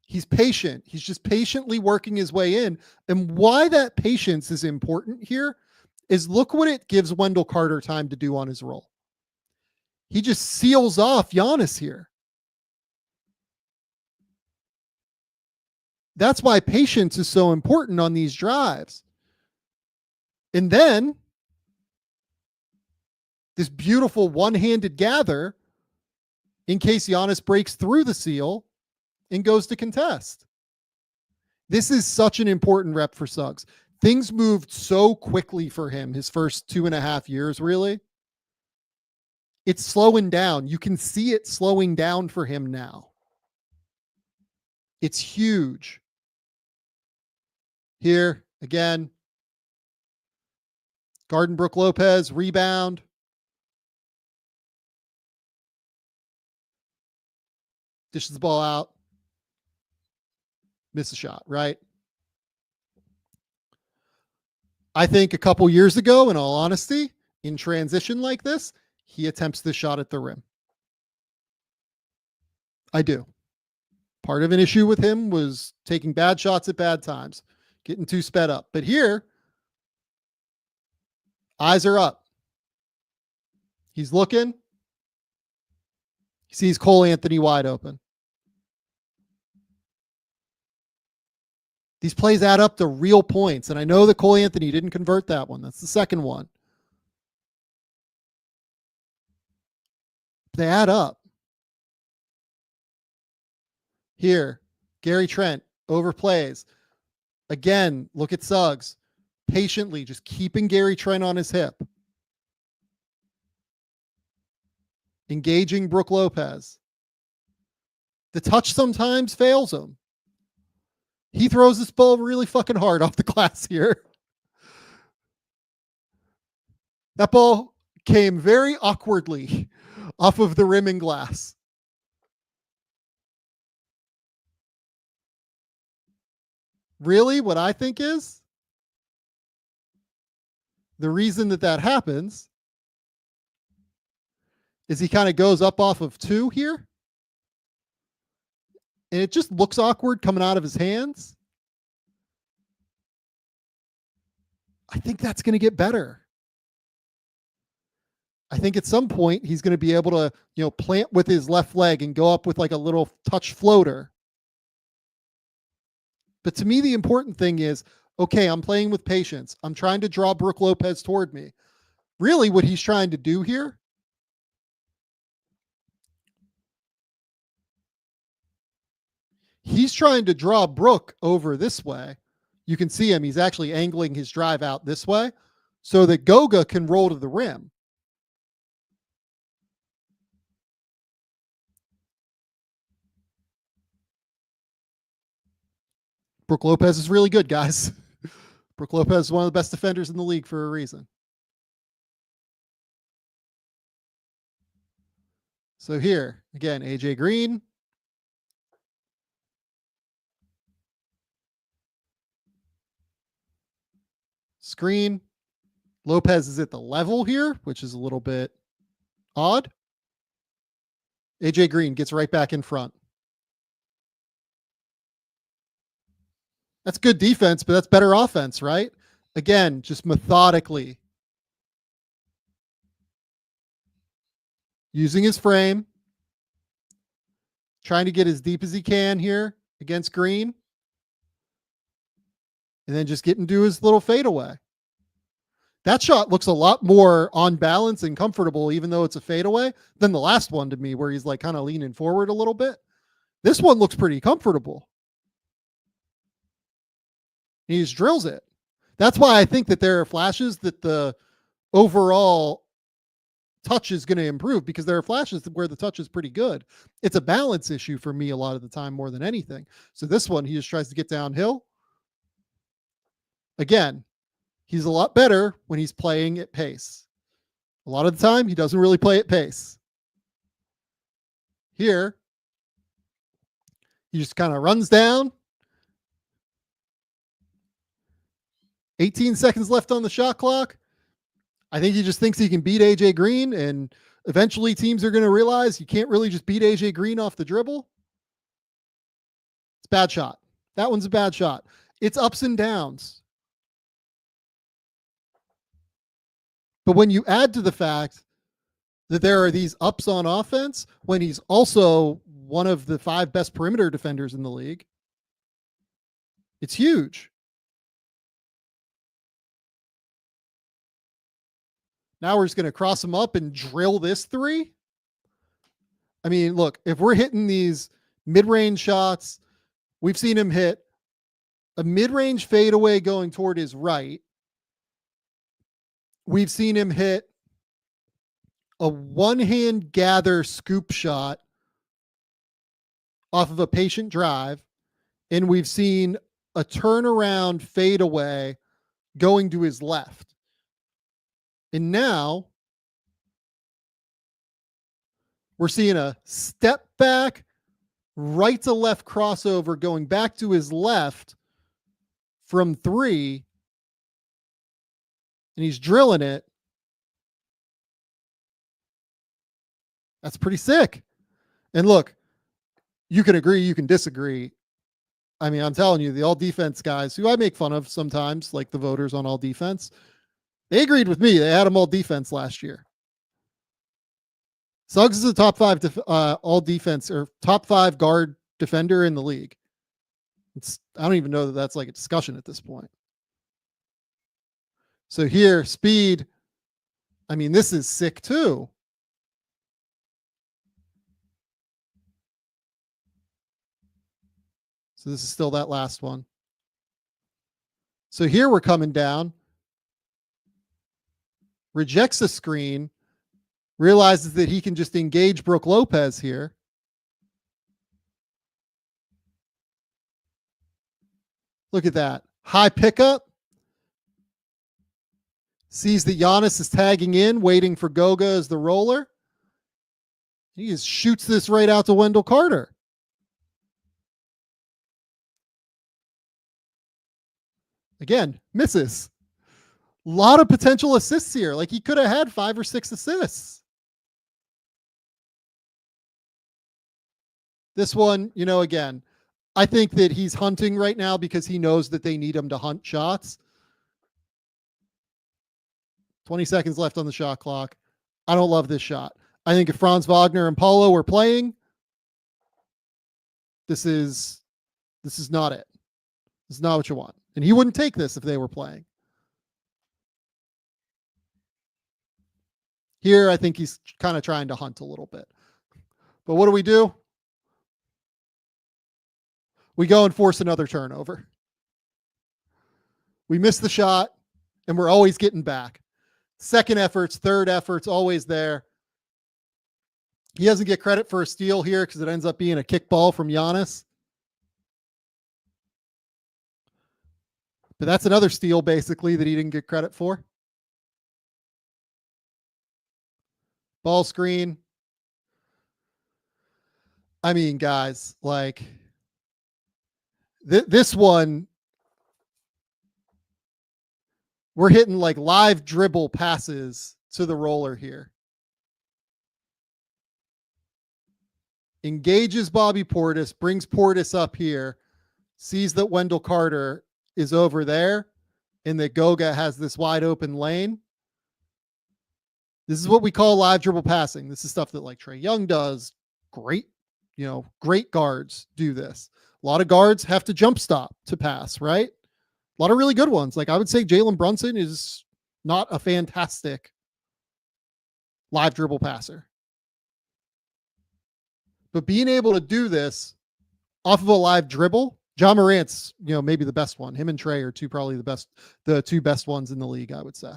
He's patient. He's just patiently working his way in. And why that patience is important here is look what it gives Wendell Carter time to do on his roll. He just seals off Giannis here. That's why patience is so important on these drives. And then this beautiful one-handed gather in case Giannis breaks through the seal and goes to contest. This is such an important rep for Suggs. Things moved so quickly for him his first 2.5 years, really. It's slowing down. You can see it slowing down for him now. It's huge. Here, again, Garden Brook Lopez, rebound. Dishes the ball out. Miss a shot, right? I think a couple years ago, in all honesty, in transition like this, he attempts the shot at the rim. I do. Part of an issue with him was taking bad shots at bad times, getting too sped up. But here, eyes are up. He's looking. He sees Cole Anthony wide open. These plays add up to real points. And I know that Cole Anthony didn't convert that one. That's the second one. They add up. Here, Gary Trent overplays. Again, look at Suggs. Patiently just keeping Gary Trent on his hip. Engaging Brook Lopez. The touch sometimes fails him. He throws this ball really fucking hard off the glass here. That ball came very awkwardly off of the rim and glass. Really, what I think is the reason that happens is he kind of goes up off of 2 here. And it just looks awkward coming out of his hands. I think that's going to get better. I think at some point he's going to be able to, plant with his left leg and go up with like a little touch floater. But to me, the important thing is, okay, I'm playing with patience. I'm trying to draw Brook Lopez toward me. Really, what he's trying to do here he's trying to draw Brook over this way. You can see him. He's actually angling his drive out this way so that Goga can roll to the rim. Brook Lopez is really good, guys. Brook Lopez is one of the best defenders in the league for a reason. So here, again, AJ Green. Screen. Lopez is at the level here, which is a little bit odd. AJ Green gets right back in front. That's good defense, but that's better offense, right? Again, just methodically. Using his frame. trying to get as deep as he can here against Green. And then just getting to his little fadeaway. That shot looks a lot more on balance and comfortable, even though it's a fadeaway, than the last one to me, where he's like kind of leaning forward a little bit. This one looks pretty comfortable. He just drills it. That's why I think that there are flashes that the overall touch is going to improve, because there are flashes where the touch is pretty good. It's a balance issue for me a lot of the time more than anything. So this one, he just tries to get downhill. Again, he's a lot better when he's playing at pace. A lot of the time, he doesn't really play at pace. Here, he just kind of runs down. 18 seconds left on the shot clock. I think he just thinks he can beat AJ Green, and eventually teams are going to realize you can't really just beat AJ Green off the dribble. It's a bad shot. That one's a bad shot. It's ups and downs. But when you add to the fact that there are these ups on offense, when he's also one of the 5 best perimeter defenders in the league, it's huge. Now we're just going to cross him up and drill this 3. I mean, look, if we're hitting these mid-range shots, we've seen him hit a mid-range fadeaway going toward his right. We've seen him hit a one-hand gather scoop shot off of a patient drive, and we've seen a turnaround fadeaway going to his left. And now we're seeing a step back, right to left crossover going back to his left from 3. And he's drilling it. That's pretty sick. And look, you can agree, you can disagree. I mean, I'm telling you, the all defense guys, who I make fun of sometimes, like the voters on all defense, they agreed with me. They had him all defense last year. Suggs is a top 5 all defense, or top 5 guard defender in the league. I don't even know that that's like a discussion at this point. So here, speed. I mean, this is sick too. So this is still that last one. So here we're coming down. Rejects the screen. Realizes that he can just engage Brook Lopez here. Look at that. High pickup. Sees that Giannis is tagging in, waiting for Goga as the roller. He just shoots this right out to Wendell Carter. Again, misses. A lot of potential assists here. Like, he could have had 5 or 6 assists. This one, you know, again, I think that he's hunting right now because he knows that they need him to hunt shots. 20 seconds left on the shot clock. I don't love this shot. I think if Franz Wagner and Paulo were playing, this is not it. This is not what you want. And he wouldn't take this if they were playing. Here, I think he's kind of trying to hunt a little bit. But what do? We go and force another turnover. We miss the shot, and we're always getting back. Second efforts, third efforts, always there. He doesn't get credit for a steal here because it ends up being a kickball from Giannis. But that's another steal, basically, that he didn't get credit for. Ball screen. I mean, guys, like, this one, we're hitting like live dribble passes to the roller here. Engages Bobby Portis, brings Portis up here, sees that Wendell Carter is over there, and that Goga has this wide open lane. This is what we call live dribble passing. This is stuff that like Trae Young does great. great guards do this. A lot of guards have to jump stop to pass, right? A lot of really good ones. Like I would say Jalen Brunson is not a fantastic live dribble passer. But being able to do this off of a live dribble, John Morant's, maybe the best one. Him and Trae are probably the two best ones in the league, I would say.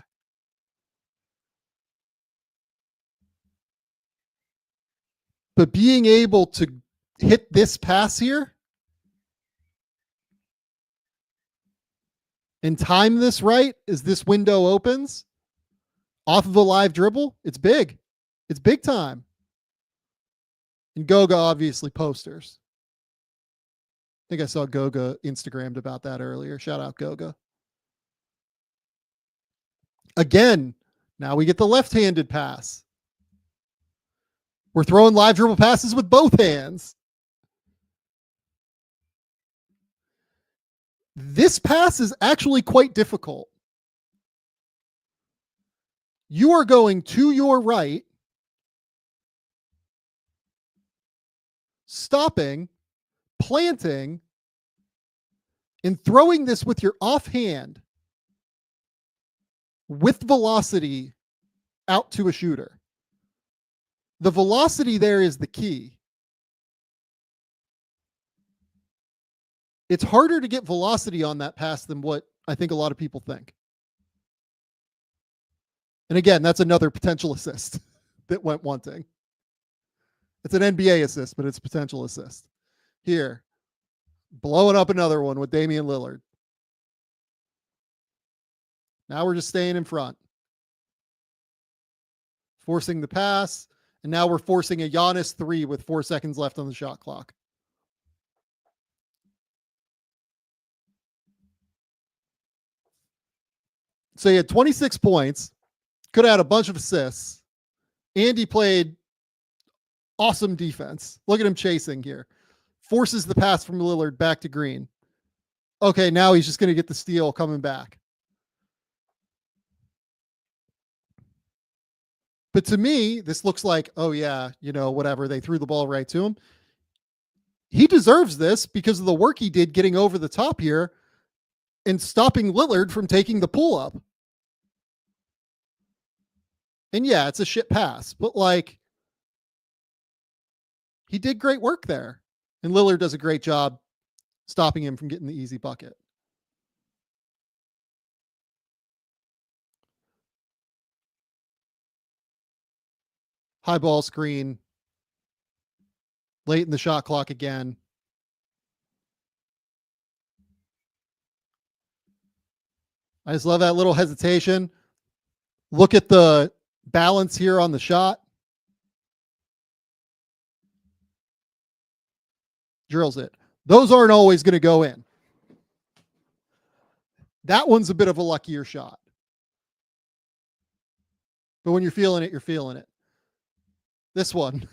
But being able to hit this pass here and time this right as this window opens off of a live dribble, it's big. It's big time. And Goga obviously posters. I think I saw Goga Instagrammed about that earlier. Shout out Goga. Again, now we get the left-handed pass. We're throwing live dribble passes with both hands. This pass is actually quite difficult. You are going to your right, stopping, planting, and throwing this with your offhand with velocity out to a shooter. The velocity there is the key. It's harder to get velocity on that pass than what I think a lot of people think. And again, that's another potential assist that went wanting. It's an NBA assist, but it's a potential assist. Here, blowing up another one with Damian Lillard. Now we're just staying in front. Forcing the pass, and now we're forcing a Giannis 3 with 4 seconds left on the shot clock. So he had 26 points, could have had a bunch of assists, and he played awesome defense. Look at him chasing here. Forces the pass from Lillard back to Green. Okay, now he's just going to get the steal coming back. But to me, this looks like, oh yeah, whatever. They threw the ball right to him. He deserves this because of the work he did getting over the top here and stopping Lillard from taking the pull-up. And yeah, it's a shit pass, but he did great work there. And Lillard does a great job stopping him from getting the easy bucket. High ball screen. Late in the shot clock again. I just love that little hesitation. Look at the balance here on the shot. Drills it. Those aren't always going to go in. That one's a bit of a luckier shot. But when you're feeling it, you're feeling it. This one.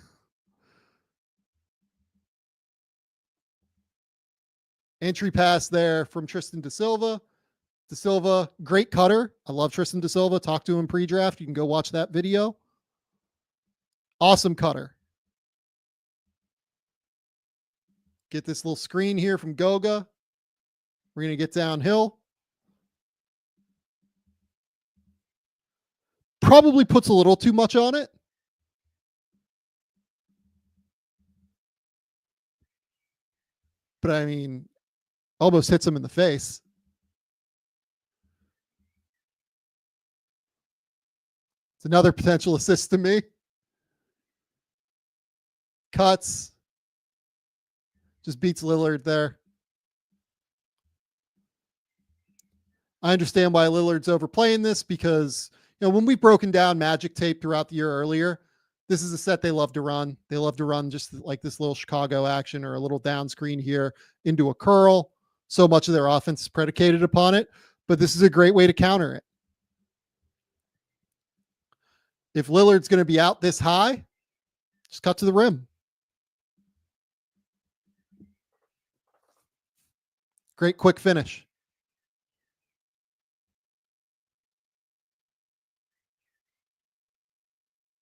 Entry pass there from Tristan Da Silva. Da Silva, great cutter. I love Tristan Da Silva. Talked to him pre-draft. You can go watch that video. Awesome cutter. Get this little screen here from Goga. We're going to get downhill. Probably puts a little too much on it. But I mean, almost hits him in the face. It's another potential assist to me. Cuts. Just beats Lillard there. I understand why Lillard's overplaying this because, when we've broken down Magic tape throughout the year earlier, this is a set they love to run. They love to run just like this little Chicago action or a little down screen here into a curl. So much of their offense is predicated upon it, but this is a great way to counter it. If Lillard's going to be out this high, just cut to the rim. Great quick finish.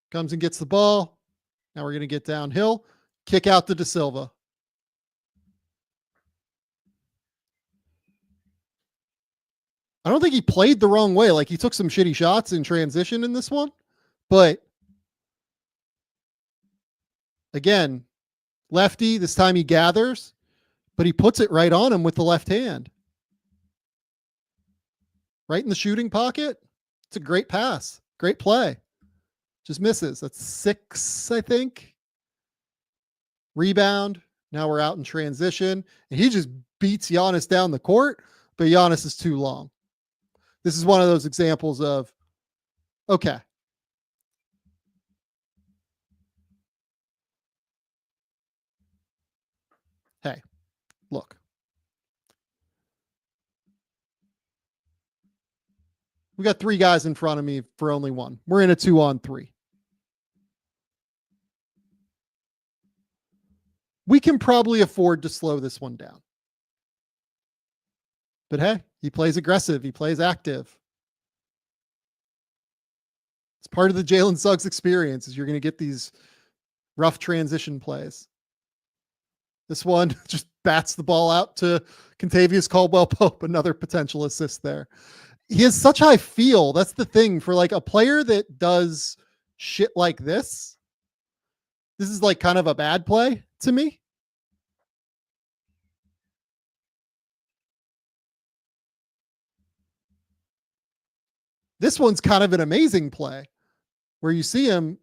Comes and gets the ball. Now we're going to get downhill. Kick out to De Silva. I don't think he played the wrong way. Like, he took some shitty shots in transition in this one, but again, lefty, this time he gathers, but he puts it right on him with the left hand. Right in the shooting pocket. It's a great pass. Great play. Just misses. That's 6, I think. Rebound. Now we're out in transition. And he just beats Giannis down the court, but Giannis is too long. This is one of those examples of, okay. Hey, look. We got 3 guys in front of me for only one. We're in a 2-on-3. We can probably afford to slow this one down. But hey, he plays aggressive. He plays active. It's part of the Jalen Suggs experience is you're going to get these rough transition plays. This one just bats the ball out to Kentavious Caldwell-Pope, another potential assist there. He has such high feel. That's the thing for like a player that does shit like this. This is like kind of a bad play to me. This one's kind of an amazing play where you see him.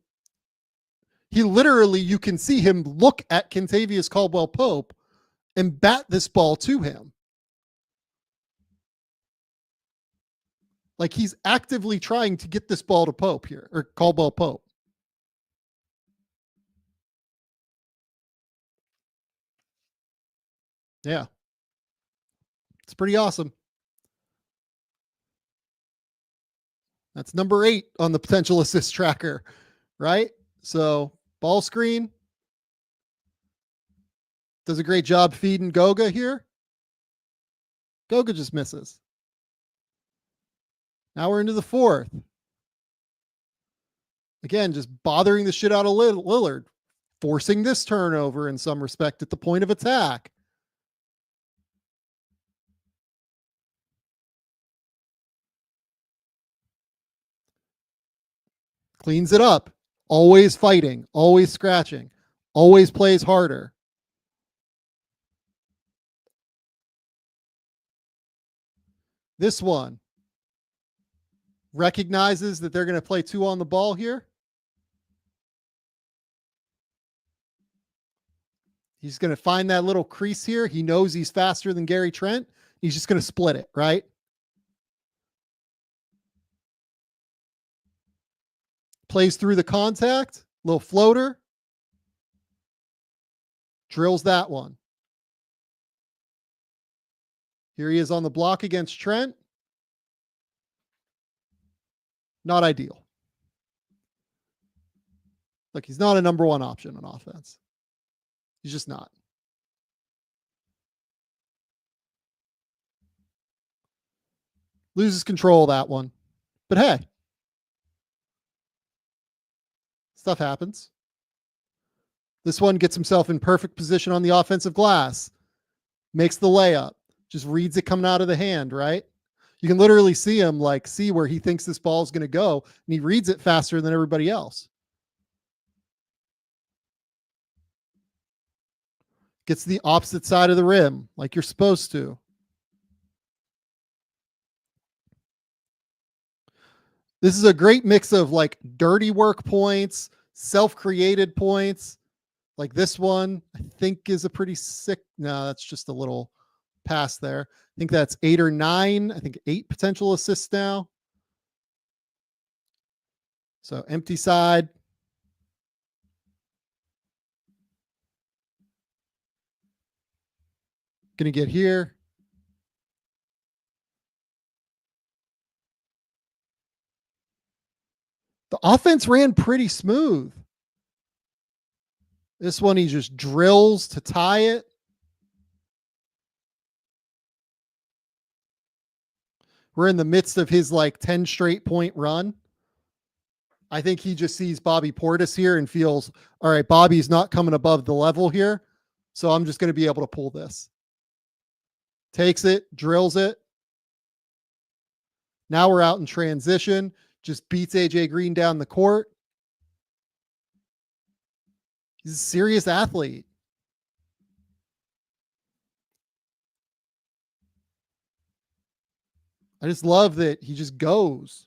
He literally, you can see him look at Kentavious Caldwell-Pope and bat this ball to him. Like he's actively trying to get this ball to Pope here, or Caldwell-Pope. Yeah. It's pretty awesome. That's number 8 on the potential assist tracker, right? So ball screen. Does a great job feeding Goga here. Goga just misses. Now we're into the 4th. Again, just bothering the shit out of Lillard. Forcing this turnover in some respect at the point of attack. Cleans it up. Always fighting. Always scratching. Always plays harder. This one recognizes that they're going to play 2 on the ball here. He's going to find that little crease here. He knows he's faster than Gary Trent. He's just going to split it, right? Plays through the contact. Little floater. Drills that one. Here he is on the block against Trent. Not ideal. Like he's not a number 1 option on offense. He's just not. Loses control of that one. But hey, stuff happens. This one gets himself in perfect position on the offensive glass. Makes the layup. Just reads it coming out of the hand, right? You can literally see him like see where he thinks this ball is going to go, and he reads it faster than everybody else. Gets the opposite side of the rim like you're supposed to. This is a great mix of like dirty work points, self-created points. Like this one, I think is a pretty sick. No, that's just a little pass there. I think that's 8 or 9. I think 8 potential assists now. So empty side. Going to get here. The offense ran pretty smooth. This one, he just drills to tie it. We're in the midst of his like 10 straight point run. I think he just sees Bobby Portis here and feels, all right, Bobby's not coming above the level here, so I'm just going to be able to pull this. Takes it, drills it. Now we're out in transition, just beats AJ Green down the court. He's a serious athlete. I just love that he just goes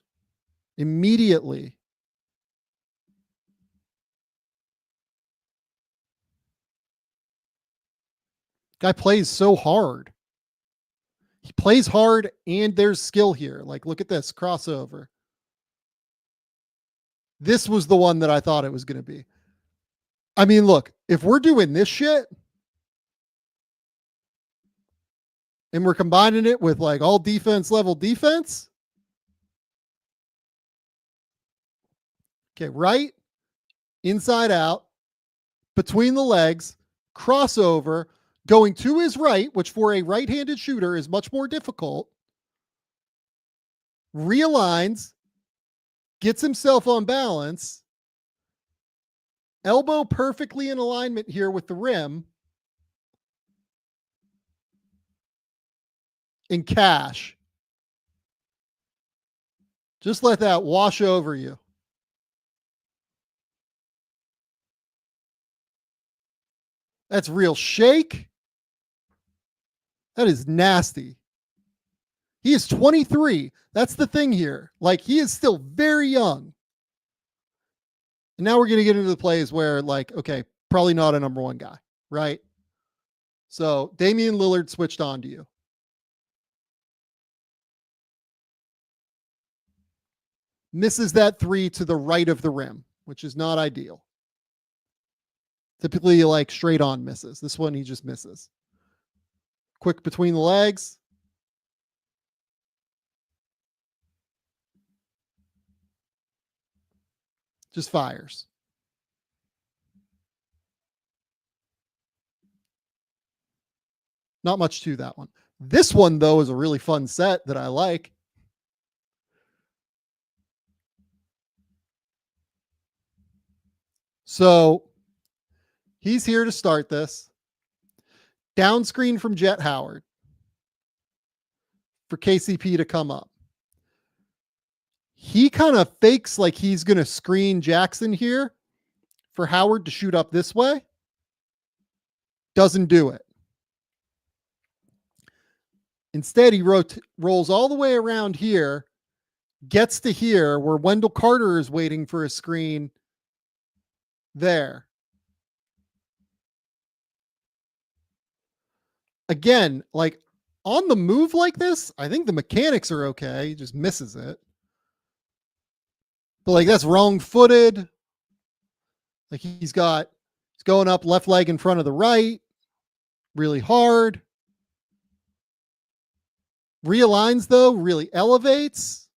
immediately. Guy plays so hard. He plays hard and there's skill here. Like, look at this crossover. This was the one that I thought it was going to be. I mean, look, if we're doing this shit and we're combining it with like all defense level defense. Okay, right, inside out, between the legs, crossover, going to his right, which for a right-handed shooter is much more difficult. Realigns, gets himself on balance, elbow perfectly in alignment here with the rim, and cash. Just let that wash over you. That's real shake. That is nasty. He is 23. That's the thing here. Like, he is still very young. And now we're going to get into the plays where, like, okay, probably not a number one guy, right? So Damian Lillard switched on to you. Misses that three to the right of the rim, which is not ideal. Typically, like straight on misses. This one, he just misses. Quick between the legs. Just fires. Not much to that one. This one, though, is a really fun set that I like. So he's here to start this. Down screen from Jet Howard for KCP to come up. He kind of fakes like he's going to screen Jackson here for Howard to shoot up this way. Doesn't do it. Instead, he rolls all the way around here, gets to here where Wendell Carter is waiting for a screen there. Again, like on the move like this, I think the mechanics are okay. He just misses it. But like that's wrong footed. Like he's going up left leg in front of the right really hard. Realigns though, really elevates.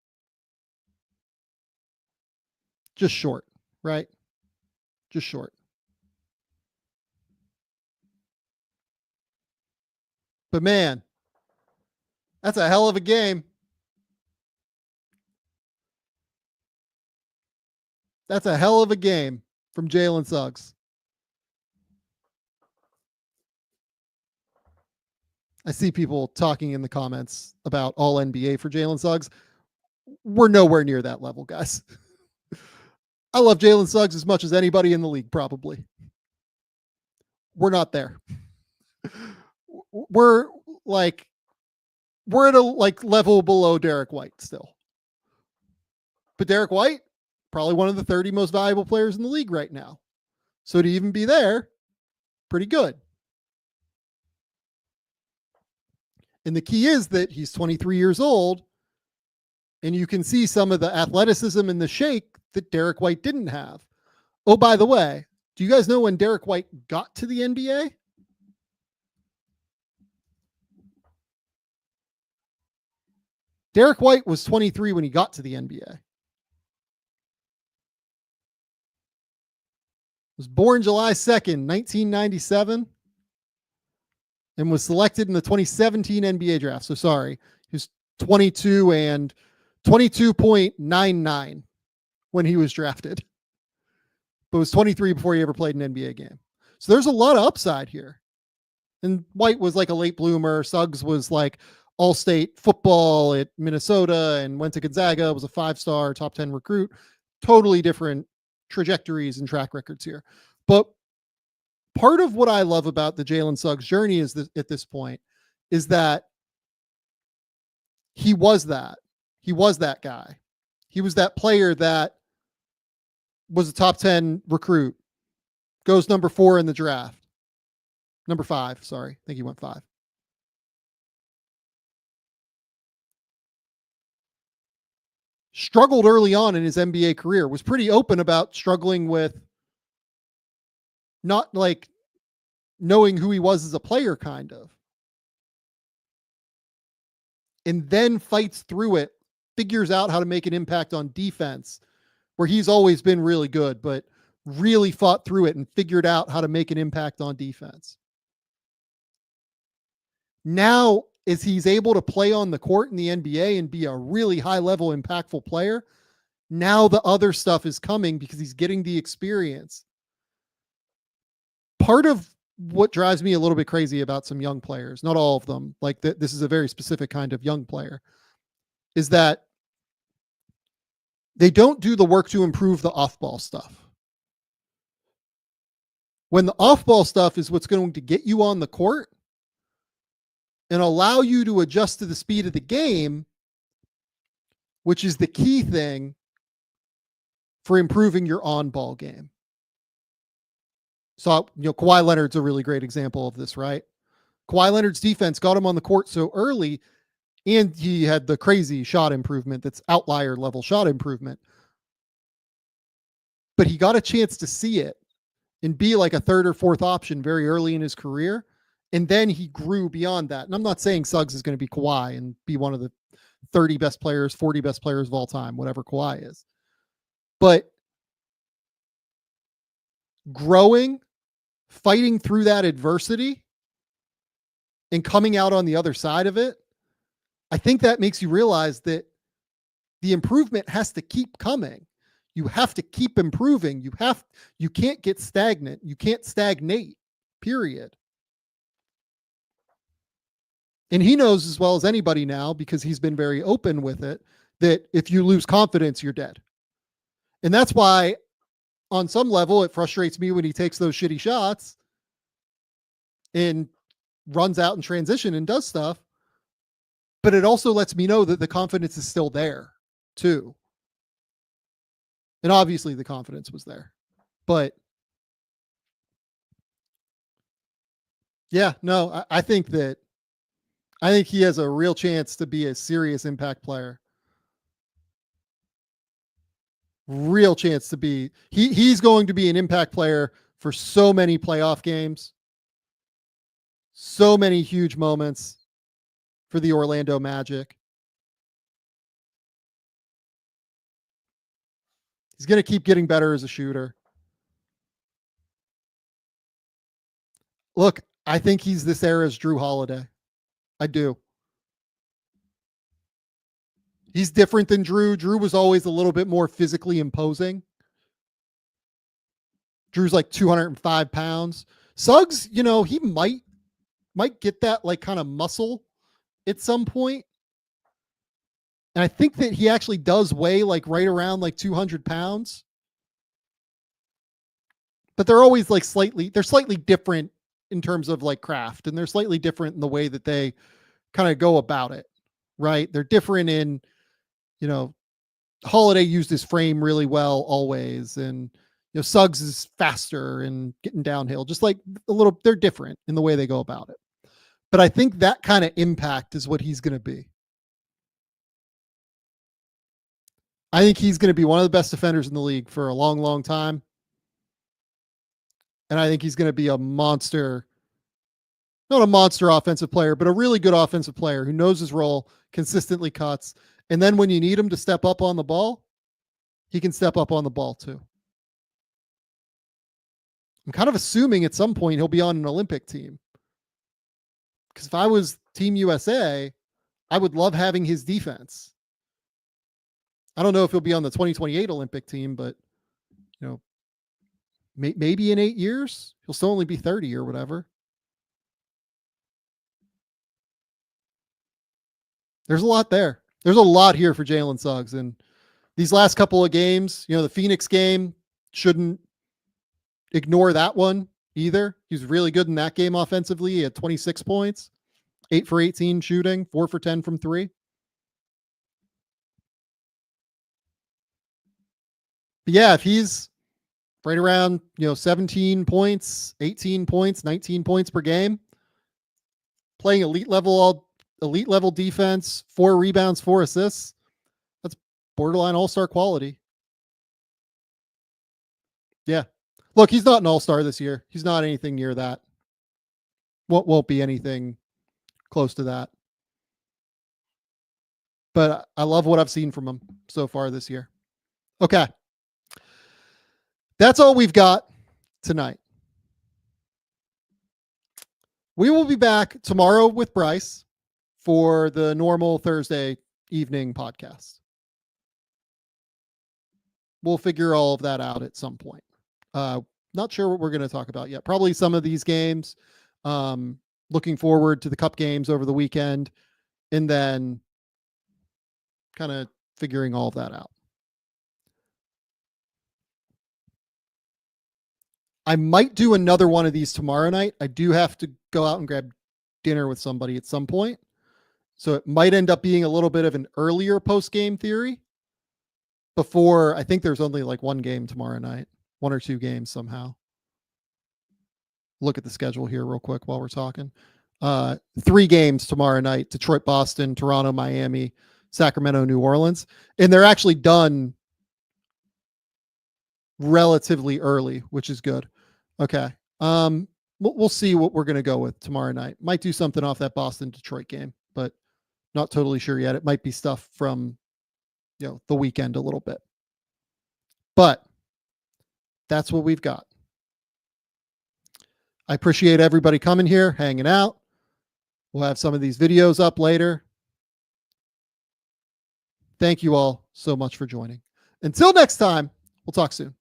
Just short, right? Just short. But man, that's a hell of a game. That's a hell of a game from Jalen Suggs. I see people talking in the comments about all NBA for Jalen Suggs. We're nowhere near that level, guys. I love Jalen Suggs as much as anybody in the league, probably. We're not there. We're at a like level below Derek White still. But Derek White, probably one of the 30 most valuable players in the league right now. So to even be there, pretty good. And the key is that he's 23 years old, and you can see some of the athleticism and the shake that Derek White didn't have. Oh, by the way, do you guys know when Derek White got to the NBA? Derek White was 23 when he got to the NBA. Was born July 2nd, 1997, and was selected in the 2017 NBA draft. So sorry, he was 22 and 22.99 when he was drafted, but was 23 before he ever played an NBA game. So there's a lot of upside here. And White was like a late bloomer. Suggs was like all-state football at Minnesota and went to Gonzaga, was a 5-star, top 10 recruit. Totally different trajectories and track records here. But part of what I love about the Jalen Suggs journey is that at this point is that he was that. He was that guy. He was that player that was a top 10 recruit, goes number 4 in the draft. Number 5, sorry. I think he went 5. Struggled early on in his NBA career, was pretty open about struggling with not like knowing who he was as a player, kind of. And then fights through it, figures out how to make an impact on defense, where he's always been really good, but really fought through it and figured out how to make an impact on defense. Now, as he's able to play on the court in the NBA and be a really high-level, impactful player, now the other stuff is coming because he's getting the experience. Part of what drives me a little bit crazy about some young players, not all of them, like this is a very specific kind of young player, is that they don't do the work to improve the off-ball stuff. When the off-ball stuff is what's going to get you on the court and allow you to adjust to the speed of the game, which is the key thing for improving your on-ball game. So, Kawhi Leonard's a really great example of this, right? Kawhi Leonard's defense got him on the court so early, and he had the crazy shot improvement that's outlier level shot improvement. But he got a chance to see it and be like a 3rd or 4th option very early in his career. And then he grew beyond that. And I'm not saying Suggs is going to be Kawhi and be one of the 30 best players, 40 best players of all time, whatever Kawhi is. But growing, fighting through that adversity, and coming out on the other side of it, I think that makes you realize that the improvement has to keep coming. You have to keep improving. You can't get stagnant. You can't stagnate, period. And he knows as well as anybody now, because he's been very open with it, that if you lose confidence, you're dead. And that's why, on some level, it frustrates me when he takes those shitty shots and runs out in transition and does stuff. But it also lets me know that the confidence is still there, too. And obviously the confidence was there. But yeah, no, I think he has a real chance to be a serious impact player. Real chance to be. He's going to be an impact player for so many playoff games. So many huge moments for the Orlando Magic. He's going to keep getting better as a shooter. Look, I think he's this era's Drew Holiday. I do. He's different than Drew. Drew was always a little bit more physically imposing. Drew's like 205 pounds. Suggs, he might get that like kind of muscle at some point. And I think that he actually does weigh like right around like 200 pounds. But they're always like slightly different in terms of like craft, and they're slightly different in the way that they kind of go about it, right? They're different in, Holiday used his frame really well always, and Suggs is faster and getting downhill, just like they're different in the way they go about it. But I think that kind of impact is what he's going to be. I think he's going to be one of the best defenders in the league for a long, long time. And I think he's going to be a monster, not a monster offensive player, but a really good offensive player who knows his role, consistently cuts. And then when you need him to step up on the ball, he can step up on the ball too. I'm kind of assuming at some point he'll be on an Olympic team. Because if I was Team USA, I would love having his defense. I don't know if he'll be on the 2028 Olympic team, but maybe in 8 years he'll still only be 30 or whatever. There's a lot there. There's a lot here for Jalen Suggs, and these last couple of games, the Phoenix game, shouldn't ignore that one either. He was really good in that game offensively. He had 26 points, 8 for 18 shooting, 4 for 10 from 3. But yeah, if he's right around, 17 points, 18 points, 19 points per game, playing elite level defense, 4 rebounds, 4 assists, that's borderline all-star quality. Yeah. Look, he's not an all-star this year. He's not anything near that. Won't be anything close to that. But I love what I've seen from him so far this year. Okay. That's all we've got tonight. We will be back tomorrow with Bryce for the normal Thursday evening podcast. We'll figure all of that out at some point. Not sure what we're going to talk about yet. Probably some of these games. Looking forward to the Cup games over the weekend, and then kind of figuring all of that out. I might do another one of these tomorrow night. I do have to go out and grab dinner with somebody at some point. So it might end up being a little bit of an earlier post-game theory before. I think there's only like one game tomorrow night, 1 or 2 games somehow. Look at the schedule here real quick while we're talking. 3 games tomorrow night: Detroit, Boston, Toronto, Miami, Sacramento, New Orleans. And they're actually done relatively early, which is good. Okay. We'll see what we're going to go with tomorrow night. Might do something off that Boston Detroit game, but not totally sure yet. It might be stuff from, the weekend a little bit, but that's what we've got. I appreciate everybody coming here, hanging out. We'll have some of these videos up later. Thank you all so much for joining. Until next time, we'll talk soon.